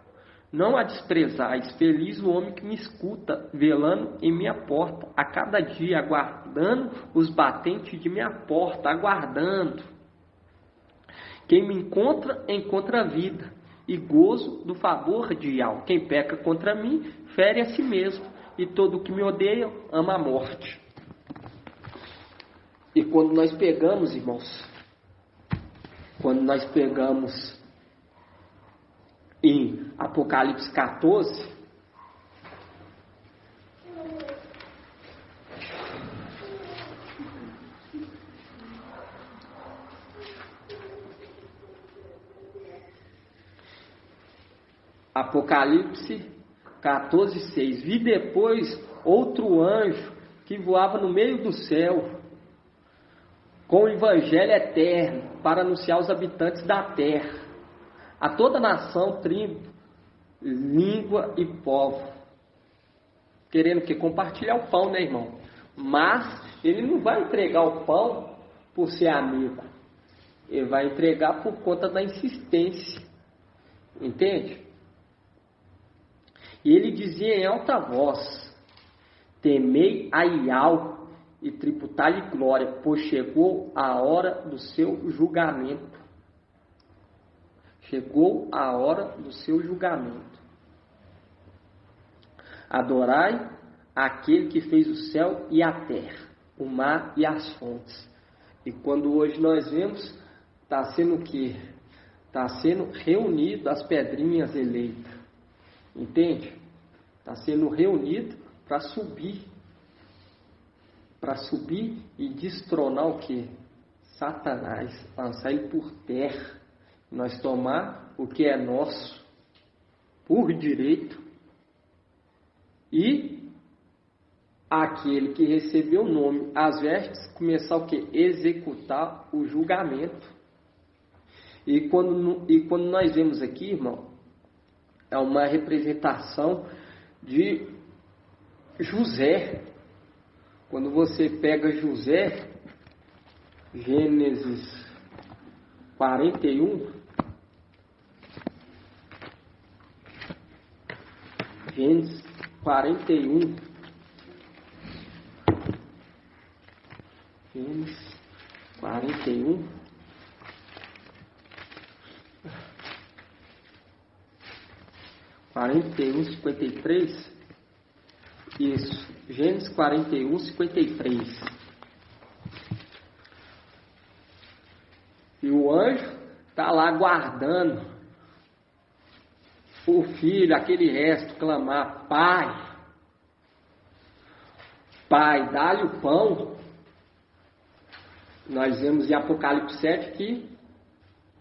não a desprezais. Feliz o homem que me escuta, velando em minha porta, a cada dia, aguardando os batentes de minha porta, aguardando. Quem me encontra, encontra a vida, e gozo do favor de Yahweh. Quem peca contra mim, fere a si mesmo, e todo o que me odeia, ama a morte. E quando nós pegamos, irmãos, em Apocalipse 14, Apocalipse 14:6. Vi depois outro anjo que voava no meio do céu, com o evangelho eterno, para anunciar aos habitantes da terra, a toda nação, tribo, língua e povo. Querendo que compartilhar o pão, né, irmão? Mas ele não vai entregar o pão por ser amigo. Ele vai entregar por conta da insistência. Entende? E ele dizia em alta voz: temei a Yahweh e tributai-lhe glória, pois chegou a hora do seu julgamento. Chegou a hora do seu julgamento. Adorai aquele que fez o céu e a terra, o mar e as fontes. E quando hoje nós vemos, está sendo o quê? Está sendo reunido as pedrinhas eleitas. Entende? Está sendo reunido para subir. Para subir e destronar o quê? Satanás. Lançar ele por terra. Nós tomar o que é nosso por direito. E aquele que recebeu o nome, as vestes, começar o quê? Executar o julgamento. E quando nós vemos aqui, irmão, é uma representação de José. Quando você pega José, Gênesis 41, Gênesis 41, Gênesis 41, quarenta e um, 53, isso, Gênesis 41, 53. E o anjo está lá guardando o filho, aquele resto, clamar: Pai, Pai, dá-lhe o pão. Nós vemos em Apocalipse 7 que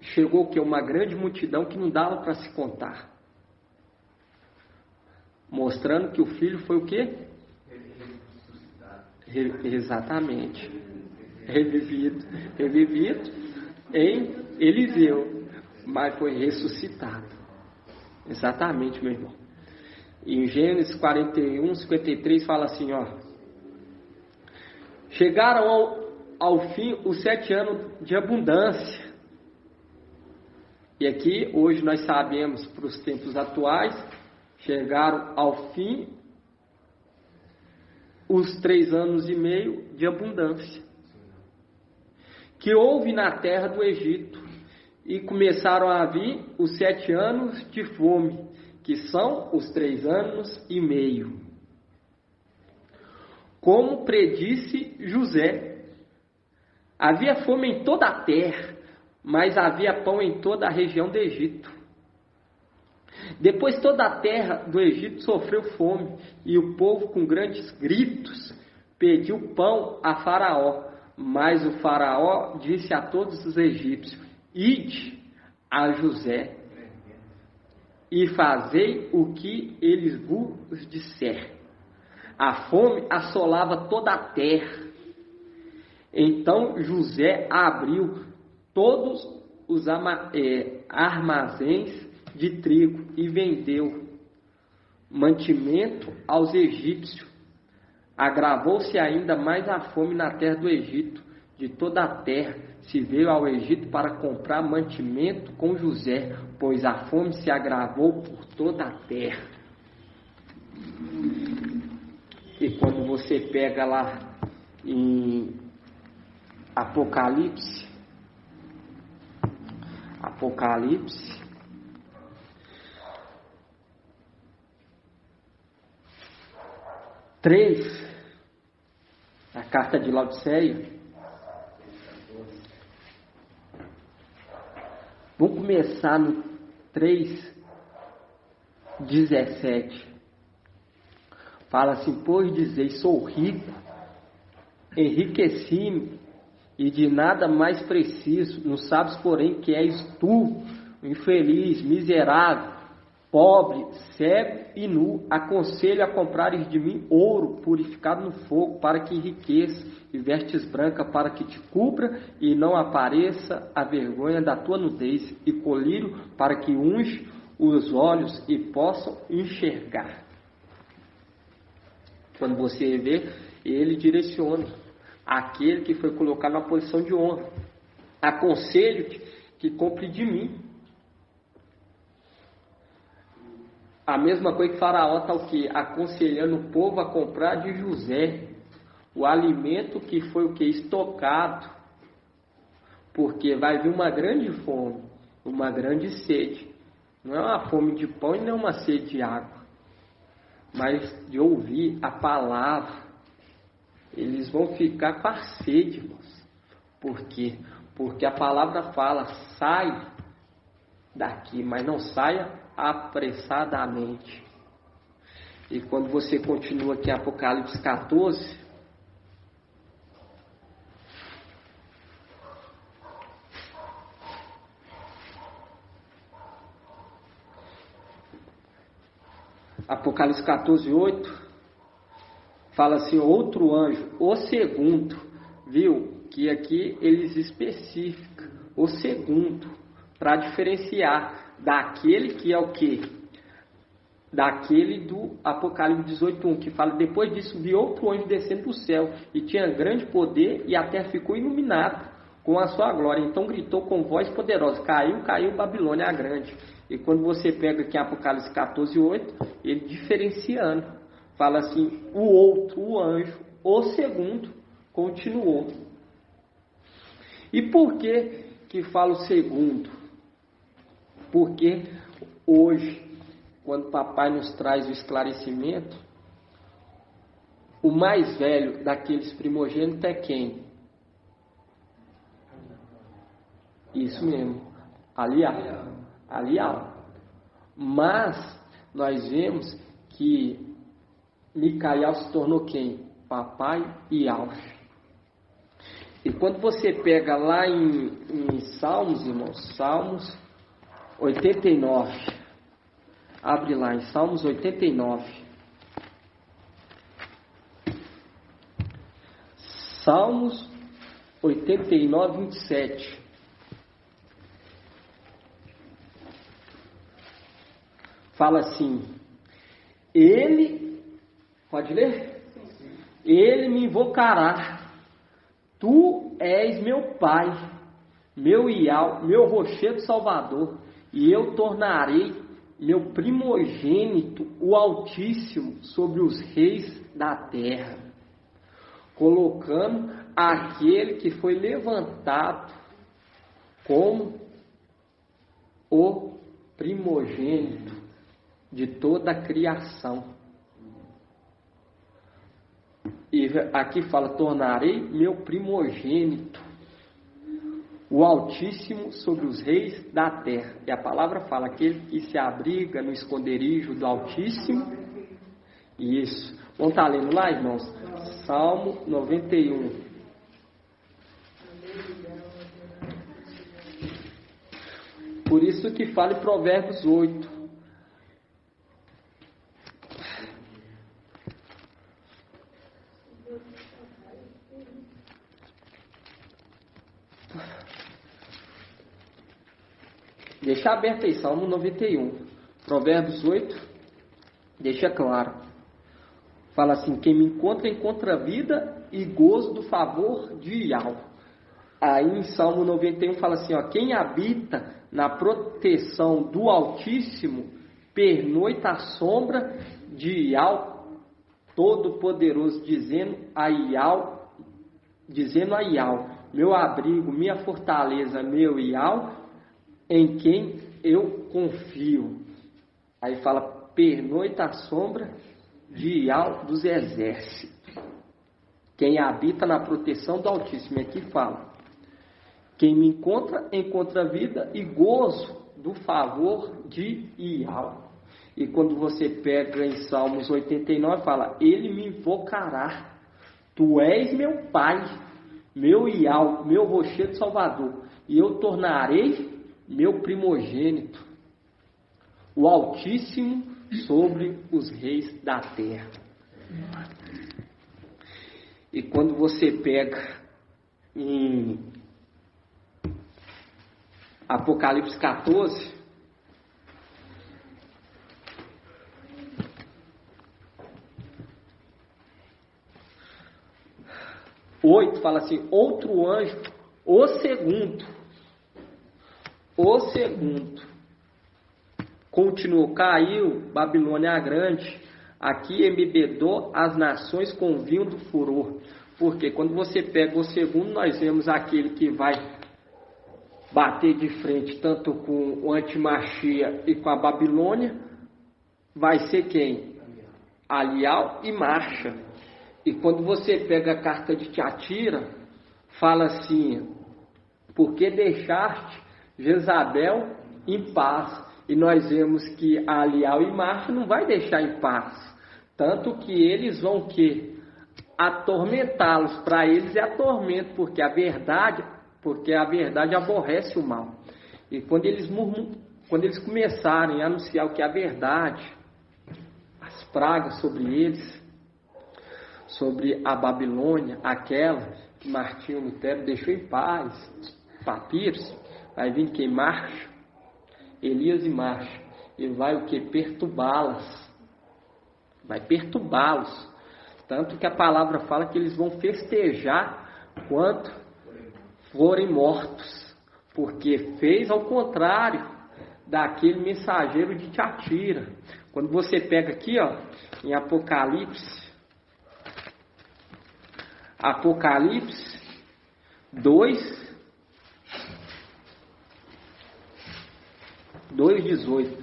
chegou que uma grande multidão que não dava para se contar. Mostrando que o filho foi o quê? Exatamente. Revivido em Eliseu, mas foi ressuscitado. Exatamente, meu irmão. E em Gênesis 41, 53 fala assim, ó: chegaram ao fim os 7 anos de abundância. E aqui, hoje nós sabemos, para os tempos atuais, chegaram ao fim os 3 anos e meio de abundância que houve na terra do Egito, e começaram a vir os 7 anos de fome, que são os 3 anos e meio. Como predisse José, havia fome em toda a terra, mas havia pão em toda a região do Egito. Depois toda a terra do Egito sofreu fome, e o povo com grandes gritos pediu pão a Faraó. Mas o Faraó disse a todos os egípcios: ide a José e fazei o que eles vos disser. A fome assolava toda a terra. Então José abriu todos os armazéns de trigo e vendeu mantimento aos egípcios. Agravou-se ainda mais a fome na terra do Egito, de toda a terra se veio ao Egito para comprar mantimento com José, pois a fome se agravou por toda a terra. E quando você pega lá em Apocalipse 3, a carta de Laodiceia, vamos começar no 3:17. Fala assim: pois dizeis, sou rico, enriqueci-me, e de nada mais preciso. Não sabes, porém, que és tu, infeliz, miserável, pobre, cego e nu. Aconselho a comprares de mim ouro purificado no fogo, para que enriqueça, e vestes branca para que te cubra e não apareça a vergonha da tua nudez, e colírio para que unge os olhos e possam enxergar. Quando você vê, ele direciona aquele que foi colocado na posição de honra. Aconselho-te que compre de mim. A mesma coisa que Faraó está o quê? Aconselhando o povo a comprar de José o alimento que foi o que? Estocado. Porque vai vir uma grande fome, uma grande sede. Não é uma fome de pão e não é uma sede de água, mas de ouvir a palavra. Eles vão ficar com a sede, irmãos. Por quê? Porque a palavra fala: sai daqui, mas não saia apressadamente. E quando você continua aqui em Apocalipse 14, Apocalipse 14:8, fala assim: outro anjo, o segundo, viu? Que aqui eles especificam o segundo, para diferenciar daquele que é o quê? Daquele do Apocalipse 18:1, que fala: depois disso vi outro anjo descendo do céu, e tinha grande poder, e a terra ficou iluminada com a sua glória. Então gritou com voz poderosa: caiu Babilônia a grande. E quando você pega aqui em Apocalipse 14:8, ele diferenciando, fala assim: o outro, o anjo, o segundo, continuou. E por que fala o segundo? Porque hoje, quando o papai nos traz o esclarecimento, o mais velho daqueles primogênitos é quem? Isso mesmo, Alial. Mas nós vemos que Micael se tornou quem? Papai e Alf. E quando você pega lá em Salmos, irmãos, Salmos 89, abre lá em Salmos 89. Salmos 89, 27. Fala assim: ele, pode ler? Ele me invocará, tu és meu Pai, meu Ial, meu rochedo salvador, e eu tornarei meu primogênito, o Altíssimo, sobre os reis da terra, colocando aquele que foi levantado como o primogênito de toda a criação. E aqui fala: tornarei meu primogênito, o Altíssimo, sobre os reis da terra. E a palavra fala: aquele que se abriga no esconderijo do Altíssimo. Isso. Vamos estar lendo lá, irmãos? Salmo 91. Por isso que fala em Provérbios 8. Deixa aberto aí, Salmo 91. Provérbios 8, deixa claro. Fala assim: quem me encontra, encontra vida e gozo do favor de Ial. Aí em Salmo 91 fala assim, ó, quem habita na proteção do Altíssimo pernoita à sombra de Iau Todo-Poderoso, dizendo a Iau, meu abrigo, minha fortaleza, meu Iau, em quem eu confio. Aí fala, pernoita à sombra de Iau dos exércitos. Quem habita na proteção do Altíssimo, aqui fala. Quem me encontra vida e gozo do favor de Iau. E quando você pega em Salmos 89, fala, ele me invocará. Tu és meu Pai, meu Iau, meu rochedo salvador. E eu tornarei meu primogênito, o Altíssimo sobre os reis da terra. E quando você pega em Apocalipse 14, fala assim, outro anjo, o segundo, continuou, caiu Babilônia a grande, aqui embebedou as nações com vinho do furor. Porque quando você pega o segundo, nós vemos aquele que vai bater de frente tanto com o Antimachia e com a Babilônia, vai ser quem? Alial e Marcha. E quando você pega a carta de Tiatira, fala assim, por que deixaste Jezabel em paz? E nós vemos que Alial e Marcha não vai deixar em paz. Tanto que eles vão que atormentá-los. Para eles é atormento, porque a verdade aborrece o mal. E quando eles começarem a anunciar o que é a verdade, as pragas sobre eles, sobre a Babilônia, aquela que Martinho Lutero deixou em paz, Papiros, vai vir quem marcha, Elias e Marcha, e vai o que? Perturbá-las. Vai perturbá-los. Tanto que a palavra fala que eles vão festejar quanto forem mortos, porque fez ao contrário daquele mensageiro de Tiatira. Quando você pega aqui, ó, em Apocalipse 2:18,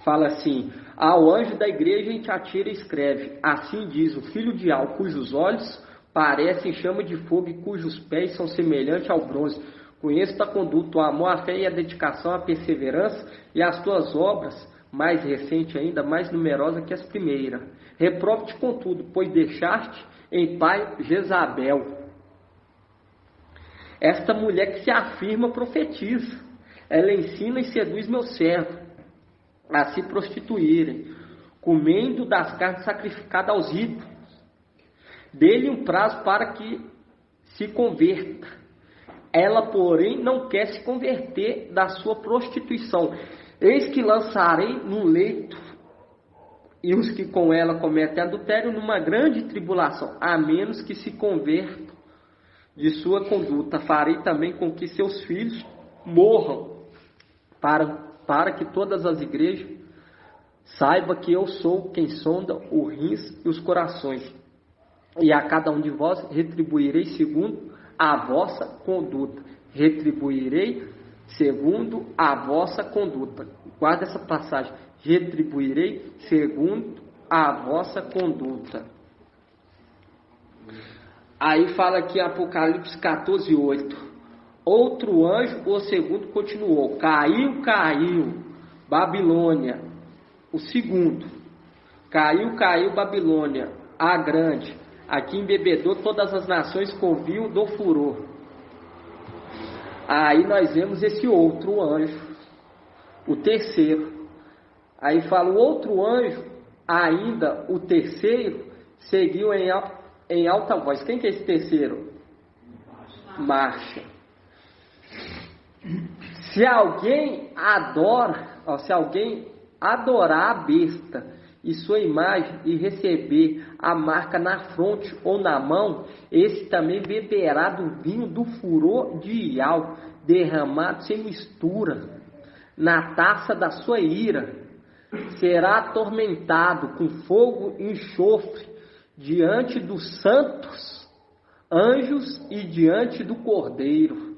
fala assim, ao anjo da igreja em Tiatira escreve, assim diz o filho de Iau, cujos olhos parecem chama de fogo e cujos pés são semelhantes ao bronze. Conheço a conduta, o amor, a fé e a dedicação, a perseverança e as tuas obras, mais recente ainda, mais numerosa que as primeiras. Reprove-te contudo, pois deixaste em paz Jezabel. Esta mulher que se afirma profetiza, ela ensina e seduz meu servo a se prostituírem, comendo das carnes sacrificadas aos ídolos. Dê-lhe um prazo para que se converta. Ela, porém, não quer se converter da sua prostituição. Eis que lançarei no leito e os que com ela cometem adultério numa grande tribulação, a menos que se convertam de sua conduta. Farei também com que seus filhos morram, para que todas as igrejas saibam que eu sou quem sonda os rins e os corações. E a cada um de vós retribuirei segundo a vossa conduta. Retribuirei segundo a vossa conduta. Guarda essa passagem. Retribuirei segundo a vossa conduta. Aí fala aqui Apocalipse 14:8. Outro anjo, o segundo, continuou. Caiu Babilônia. O segundo. Caiu Babilônia, a grande. Aqui embebedou todas as nações com vinho do furor. Aí nós vemos esse outro anjo, o terceiro. Aí fala o outro anjo, ainda o terceiro, seguiu em alta voz. Quem que é esse terceiro? Marcha. Se alguém adorar a besta e sua imagem e receber a marca na fronte ou na mão, esse também beberá do vinho do furor de Ial, derramado sem mistura, na taça da sua ira. Será atormentado com fogo e enxofre diante dos santos anjos e diante do Cordeiro.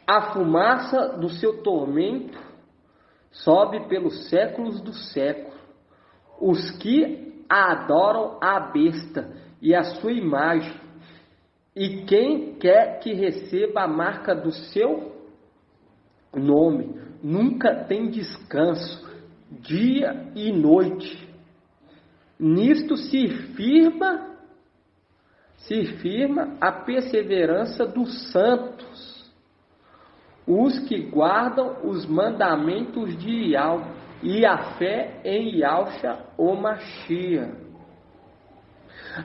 A fumaça do seu tormento sobe pelos séculos dos séculos. Os que adoram a besta e a sua imagem, e quem quer que receba a marca do seu nome, nunca tem descanso, dia e noite. Nisto se firma a perseverança dos santos, os que guardam os mandamentos de Ial e a fé em Yahshua o Mashiach.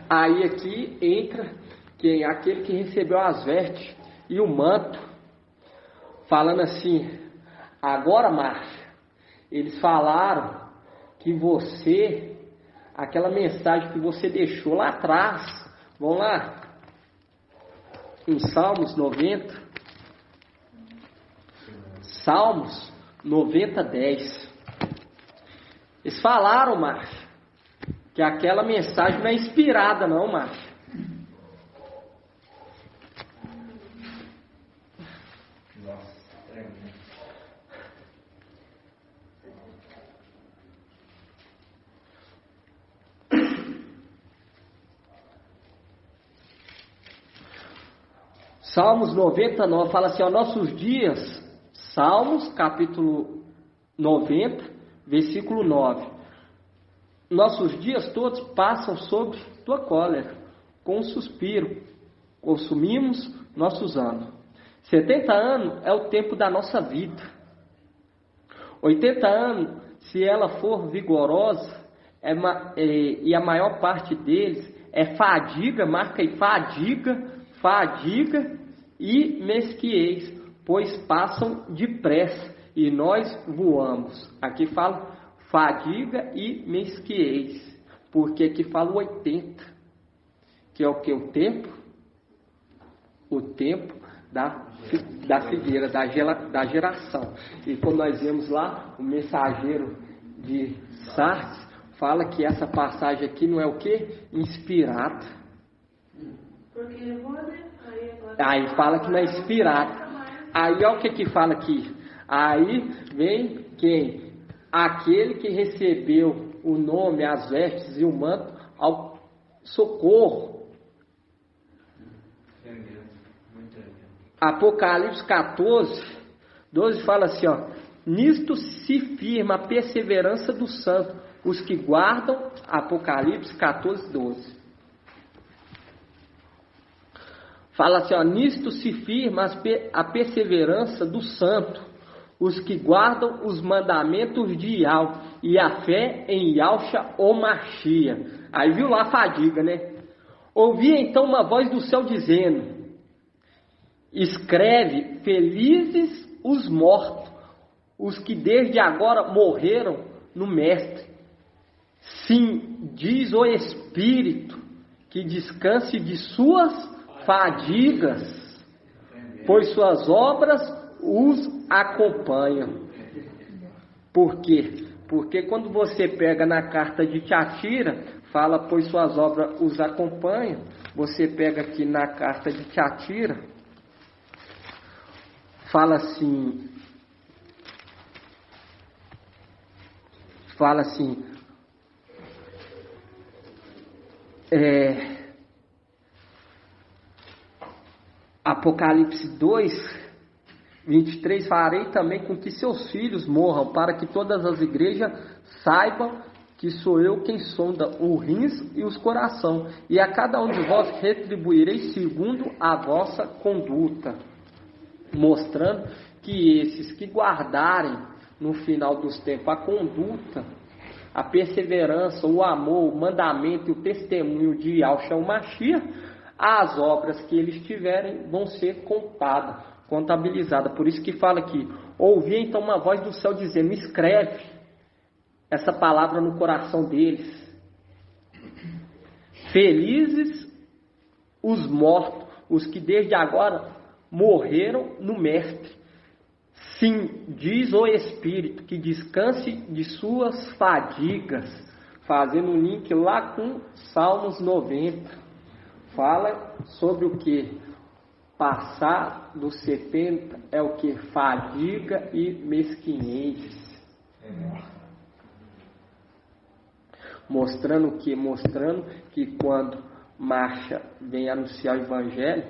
Aí aqui entra aquele que recebeu as vestes e o manto, falando assim: agora, Márcia, eles falaram que você, aquela mensagem que você deixou lá atrás, vamos lá, em Salmos 90, Salmos 90, 10. Eles falaram, Márcia, que aquela mensagem não é inspirada não, Márcia. Salmos 99 fala assim, ó, nossos dias, Salmos capítulo 90, versículo 9. Nossos dias todos passam sobre tua cólera, com um suspiro, consumimos nossos anos. 70 anos é o tempo da nossa vida. 80 anos, se ela for vigorosa, e a maior parte deles é fadiga, marca aí fadiga e mesquiez, pois passam depressa e nós voamos. Aqui fala fadiga e mesquiez, porque aqui fala 80, que é o que? O tempo da figueira, da geração. E quando nós vemos lá, o mensageiro de Sardes fala que essa passagem aqui não é o que? Inspirada. Aí fala que não é inspirado. Aí olha o que fala aqui. Aí vem quem? Aquele que recebeu o nome, as vestes e o manto ao socorro. Apocalipse 14, 12 fala assim, ó: nisto se firma a perseverança dos santos, os que guardam. Apocalipse 14, 12. Fala assim, ó: nisto se firma a perseverança do santo, os que guardam os mandamentos de Ial e a fé em Yahshua o Mashiach. Aí viu lá a fadiga, né? Ouvi então uma voz do céu dizendo: escreve, felizes os mortos, os que desde agora morreram no Mestre. Sim, diz o Espírito, que descanse de suas fadigas, pois suas obras os acompanham. Por quê? Porque quando você pega na carta de Tiatira, fala, pois suas obras os acompanham. Você pega aqui na carta de Tiatira, fala assim, Apocalipse 2, 23, farei também com que seus filhos morram, para que todas as igrejas saibam que sou eu quem sonda os rins e os corações, e a cada um de vós retribuirei segundo a vossa conduta. Mostrando que esses que guardarem no final dos tempos a conduta, a perseverança, o amor, o mandamento e o testemunho de Yahshua o Mashiach, as obras que eles tiverem vão ser contadas, contabilizada. Por isso que fala aqui, ouvi então uma voz do céu dizendo, escreve essa palavra no coração deles. Felizes os mortos, os que desde agora morreram no Mestre. Sim, diz o Espírito, que descanse de suas fadigas, fazendo um link lá com Salmos 90. Fala sobre o que? Passar dos 70 é o que? Fadiga e mesquinhez. Mostrando o que? Mostrando que quando marcha vem anunciar o Evangelho,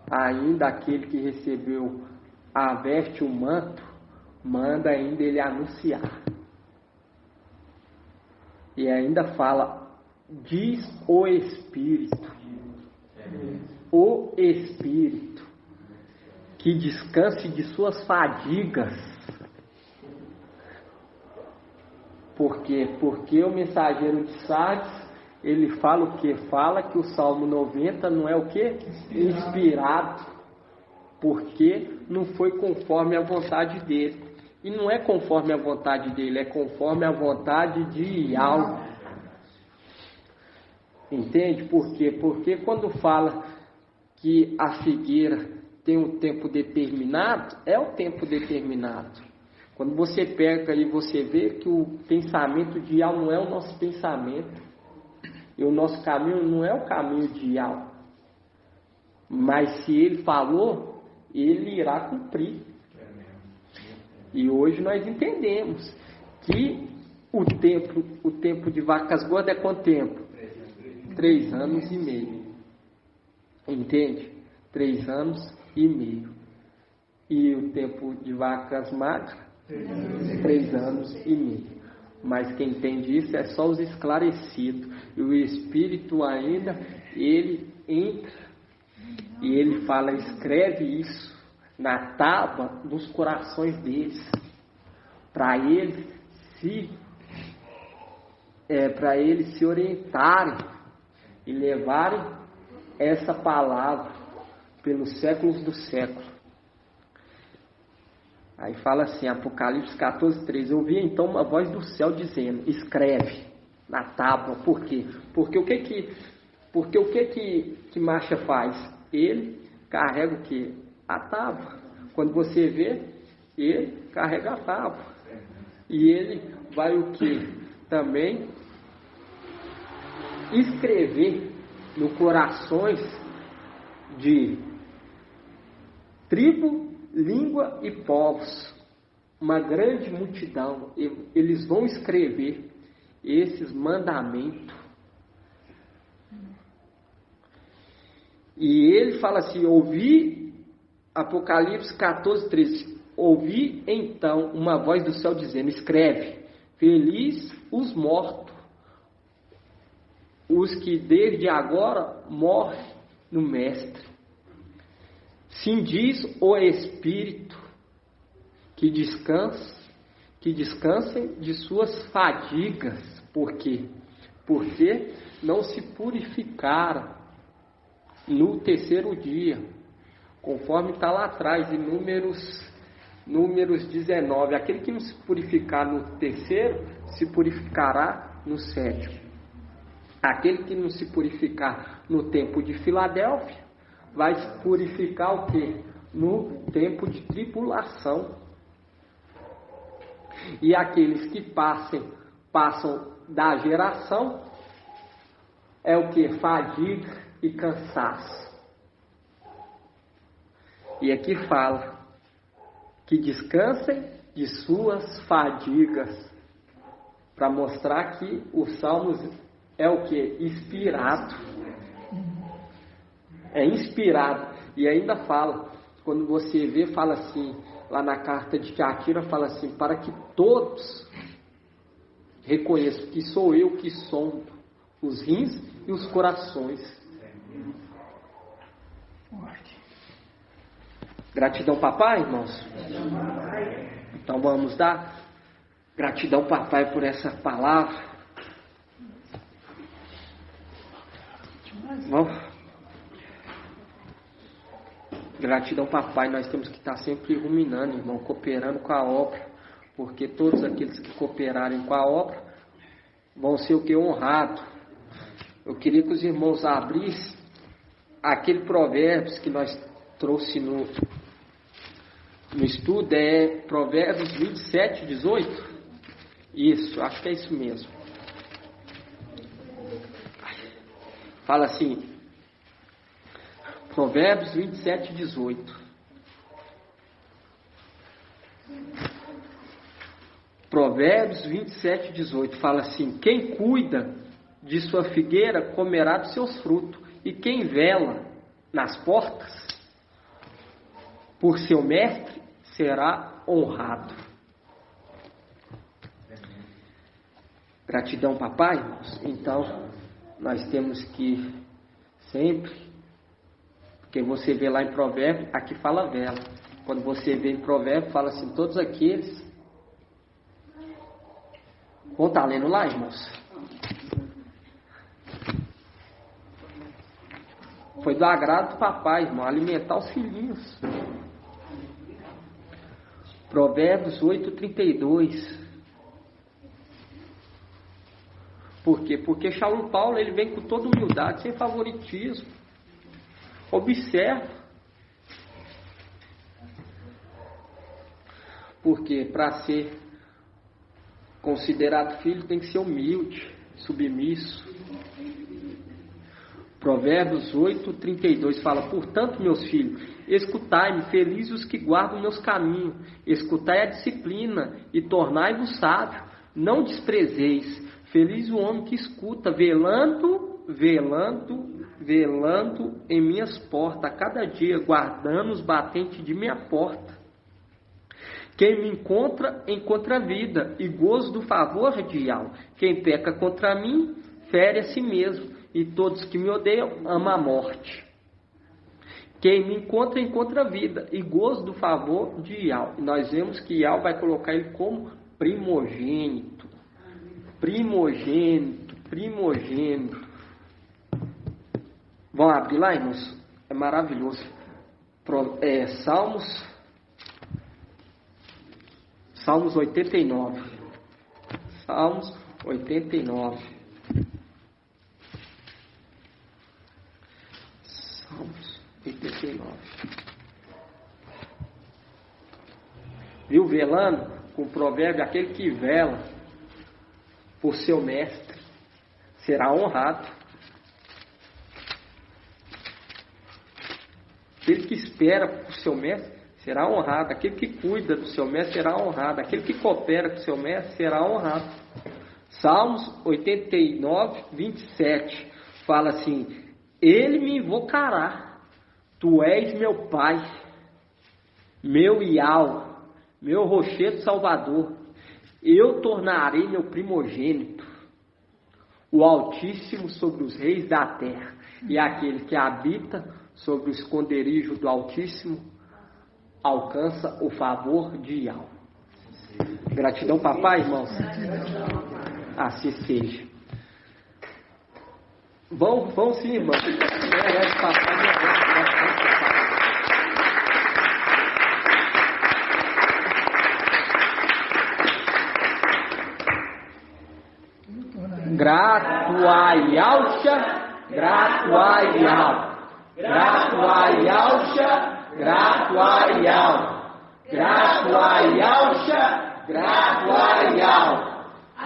ainda aquele que recebeu a veste, o manto, manda ainda ele anunciar. E ainda fala, diz o Espírito, que descanse de suas fadigas. Por quê? Porque o mensageiro de Sardes, ele fala o quê? Fala que o Salmo 90 não é o quê? Inspirado. Porque não foi conforme a vontade dele. E não é conforme a vontade dele, é conforme a vontade de Yahweh. Entende? Por quê? Porque quando fala que a figueira tem um tempo determinado, é o tempo determinado. Quando você pega e você vê que o pensamento de Yahweh não é o nosso pensamento, e o nosso caminho não é o caminho de Yahweh. Mas se ele falou, ele irá cumprir. E hoje nós entendemos que o tempo de vacas gordas é quanto tempo? 3 anos e meio. Entende? 3 anos e meio. E o tempo de vacas magras? 3 anos e meio. Mas quem entende isso é só os esclarecidos. E o Espírito ainda, ele entra e ele fala, escreve isso na tábua dos corações deles, para eles se orientarem e levarem essa palavra pelos séculos dos séculos. Aí fala assim, Apocalipse 14:3, eu ouvi então uma voz do céu dizendo, escreve na tábua. Por quê? Porque o que marcha faz? Ele carrega o que? A tábua. Quando você vê, ele carrega a tábua. E ele vai o que? Também escrever no corações de tribo, língua e povos. Uma grande multidão. Eles vão escrever esses mandamentos. E ele fala assim, ouvi, Apocalipse 14:13, ouvi então uma voz do céu dizendo, escreve, feliz os mortos, os que desde agora morrem no Mestre. Sim, diz o Espírito, que descansem de suas fadigas. Por quê? Porque não se purificaram no terceiro dia, conforme está lá atrás, em Números 19. Aquele que não se purificar no terceiro, se purificará no sétimo. Aquele que não se purificar no tempo de Filadélfia, vai se purificar o quê? No tempo de tribulação. E aqueles que passam da geração, é o que? Fadiga e cansaço. E aqui fala que descansem de suas fadigas, para mostrar que o Salmos é o que? Inspirado. É inspirado. E ainda fala, quando você vê, fala assim, lá na carta de Tiatira, fala assim, para que todos reconheçam que sou eu que sondo os rins e os corações. Gratidão, papai, irmãos? Então vamos dar gratidão, papai, por essa palavra. Vamos. Gratidão, papai, nós temos que estar sempre ruminando, irmão, cooperando com a obra, porque todos aqueles que cooperarem com a obra vão ser o que? Honrado. Eu queria que os irmãos abrissem aquele provérbios que nós trouxe no estudo, é Provérbios 27, 18. Isso, acho que é isso mesmo. Fala assim, Provérbios 27, 18. Provérbios 27, 18 fala assim: quem cuida de sua figueira comerá dos seus frutos, e quem vela nas portas por seu mestre será honrado. Gratidão, papai, irmãos. Então, nós temos que sempre, porque você vê lá em Provérbio, aqui fala vela. Quando você vê em Provérbio, fala assim, todos aqueles. Vamos estar lendo lá, irmãos? Foi do agrado do papai, irmão, alimentar os filhinhos. Provérbios 8:32. Por quê? Porque Saulo Paulo, ele vem com toda humildade, sem favoritismo. Observa. Porque para ser considerado filho tem que ser humilde, submisso. Provérbios 8:32 fala: portanto, meus filhos, escutai-me, felizes os que guardam meus caminhos, escutai a disciplina e tornai-vos sábio, não desprezeis. Feliz o homem que escuta, velando em minhas portas, a cada dia, guardando os batentes de minha porta. Quem me encontra a vida e gozo do favor de Yahweh. Quem peca contra mim, fere a si mesmo, e todos que me odeiam, amam a morte. Quem me encontra a vida e gozo do favor de Yahweh. E nós vemos que Yahweh vai colocar ele como primogênito. Primogênito. Vamos abrir lá, irmãos? É maravilhoso. Salmos 89. Salmos 89. Salmos 89. Viu, velando com o provérbio, aquele que vela por seu mestre será honrado. Aquele que espera por seu mestre será honrado. Aquele que cuida do seu mestre será honrado. Aquele que coopera com seu mestre será honrado. Salmos 89, 27 fala assim: ele me invocará, tu és meu pai, meu Yahweh, meu rochedo salvador. Eu tornarei meu primogênito, o Altíssimo sobre os reis da terra, e aquele que habita sobre o esconderijo do Altíssimo alcança o favor de Yahweh. Gratidão, papai, irmãos. Assim seja. Vão sim, irmão. Merece papai, merece. Grato a Yahusha, grato a Yahweh. Grato a Yahusha, grato a Yahweh. Grato a Yahusha, grato a Yahweh.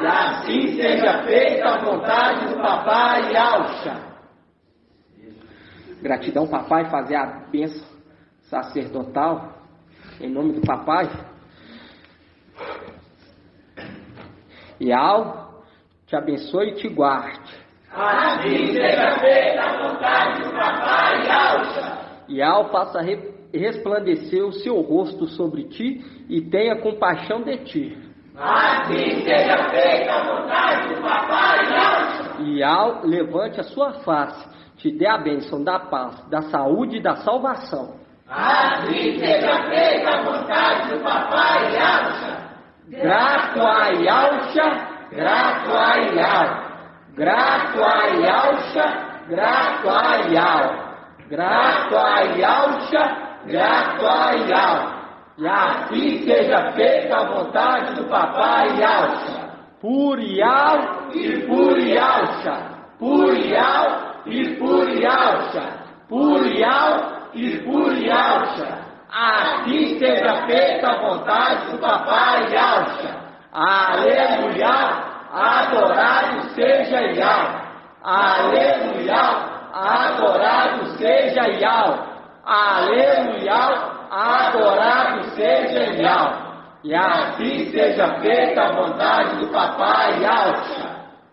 E assim seja feita a vontade do papai Yahusha. Gratidão, papai, fazer a bênção sacerdotal em nome do papai. Yahweh te abençoe e te guarde. Assim seja feita a vontade do papai Yahusha. Yahweh faça resplandecer o seu rosto sobre ti e tenha compaixão de ti. Assim seja feita a vontade do papai Yahusha. Yahweh levante a sua face, te dê a bênção da paz, da saúde e da salvação. Assim seja feita a vontade do papai Yahusha. Grato a Yahusha, grato a Yahweh. Grato a Yahusha, grato a Yahweh. Grato a Yahusha, Graças Yahweh. E assim seja feita a vontade do Papai Yahweh. Purial e Purialcha. Purial e Purialcha. Purial e Purialcha. Assim seja feita a vontade do Papai Yahweh. Aleluia. Adorado seja Yahweh. Aleluia. Adorado seja Yahweh. Aleluia. Adorado seja Yahweh. E assim seja feita a vontade do Papai Yahweh.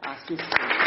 Assim seja.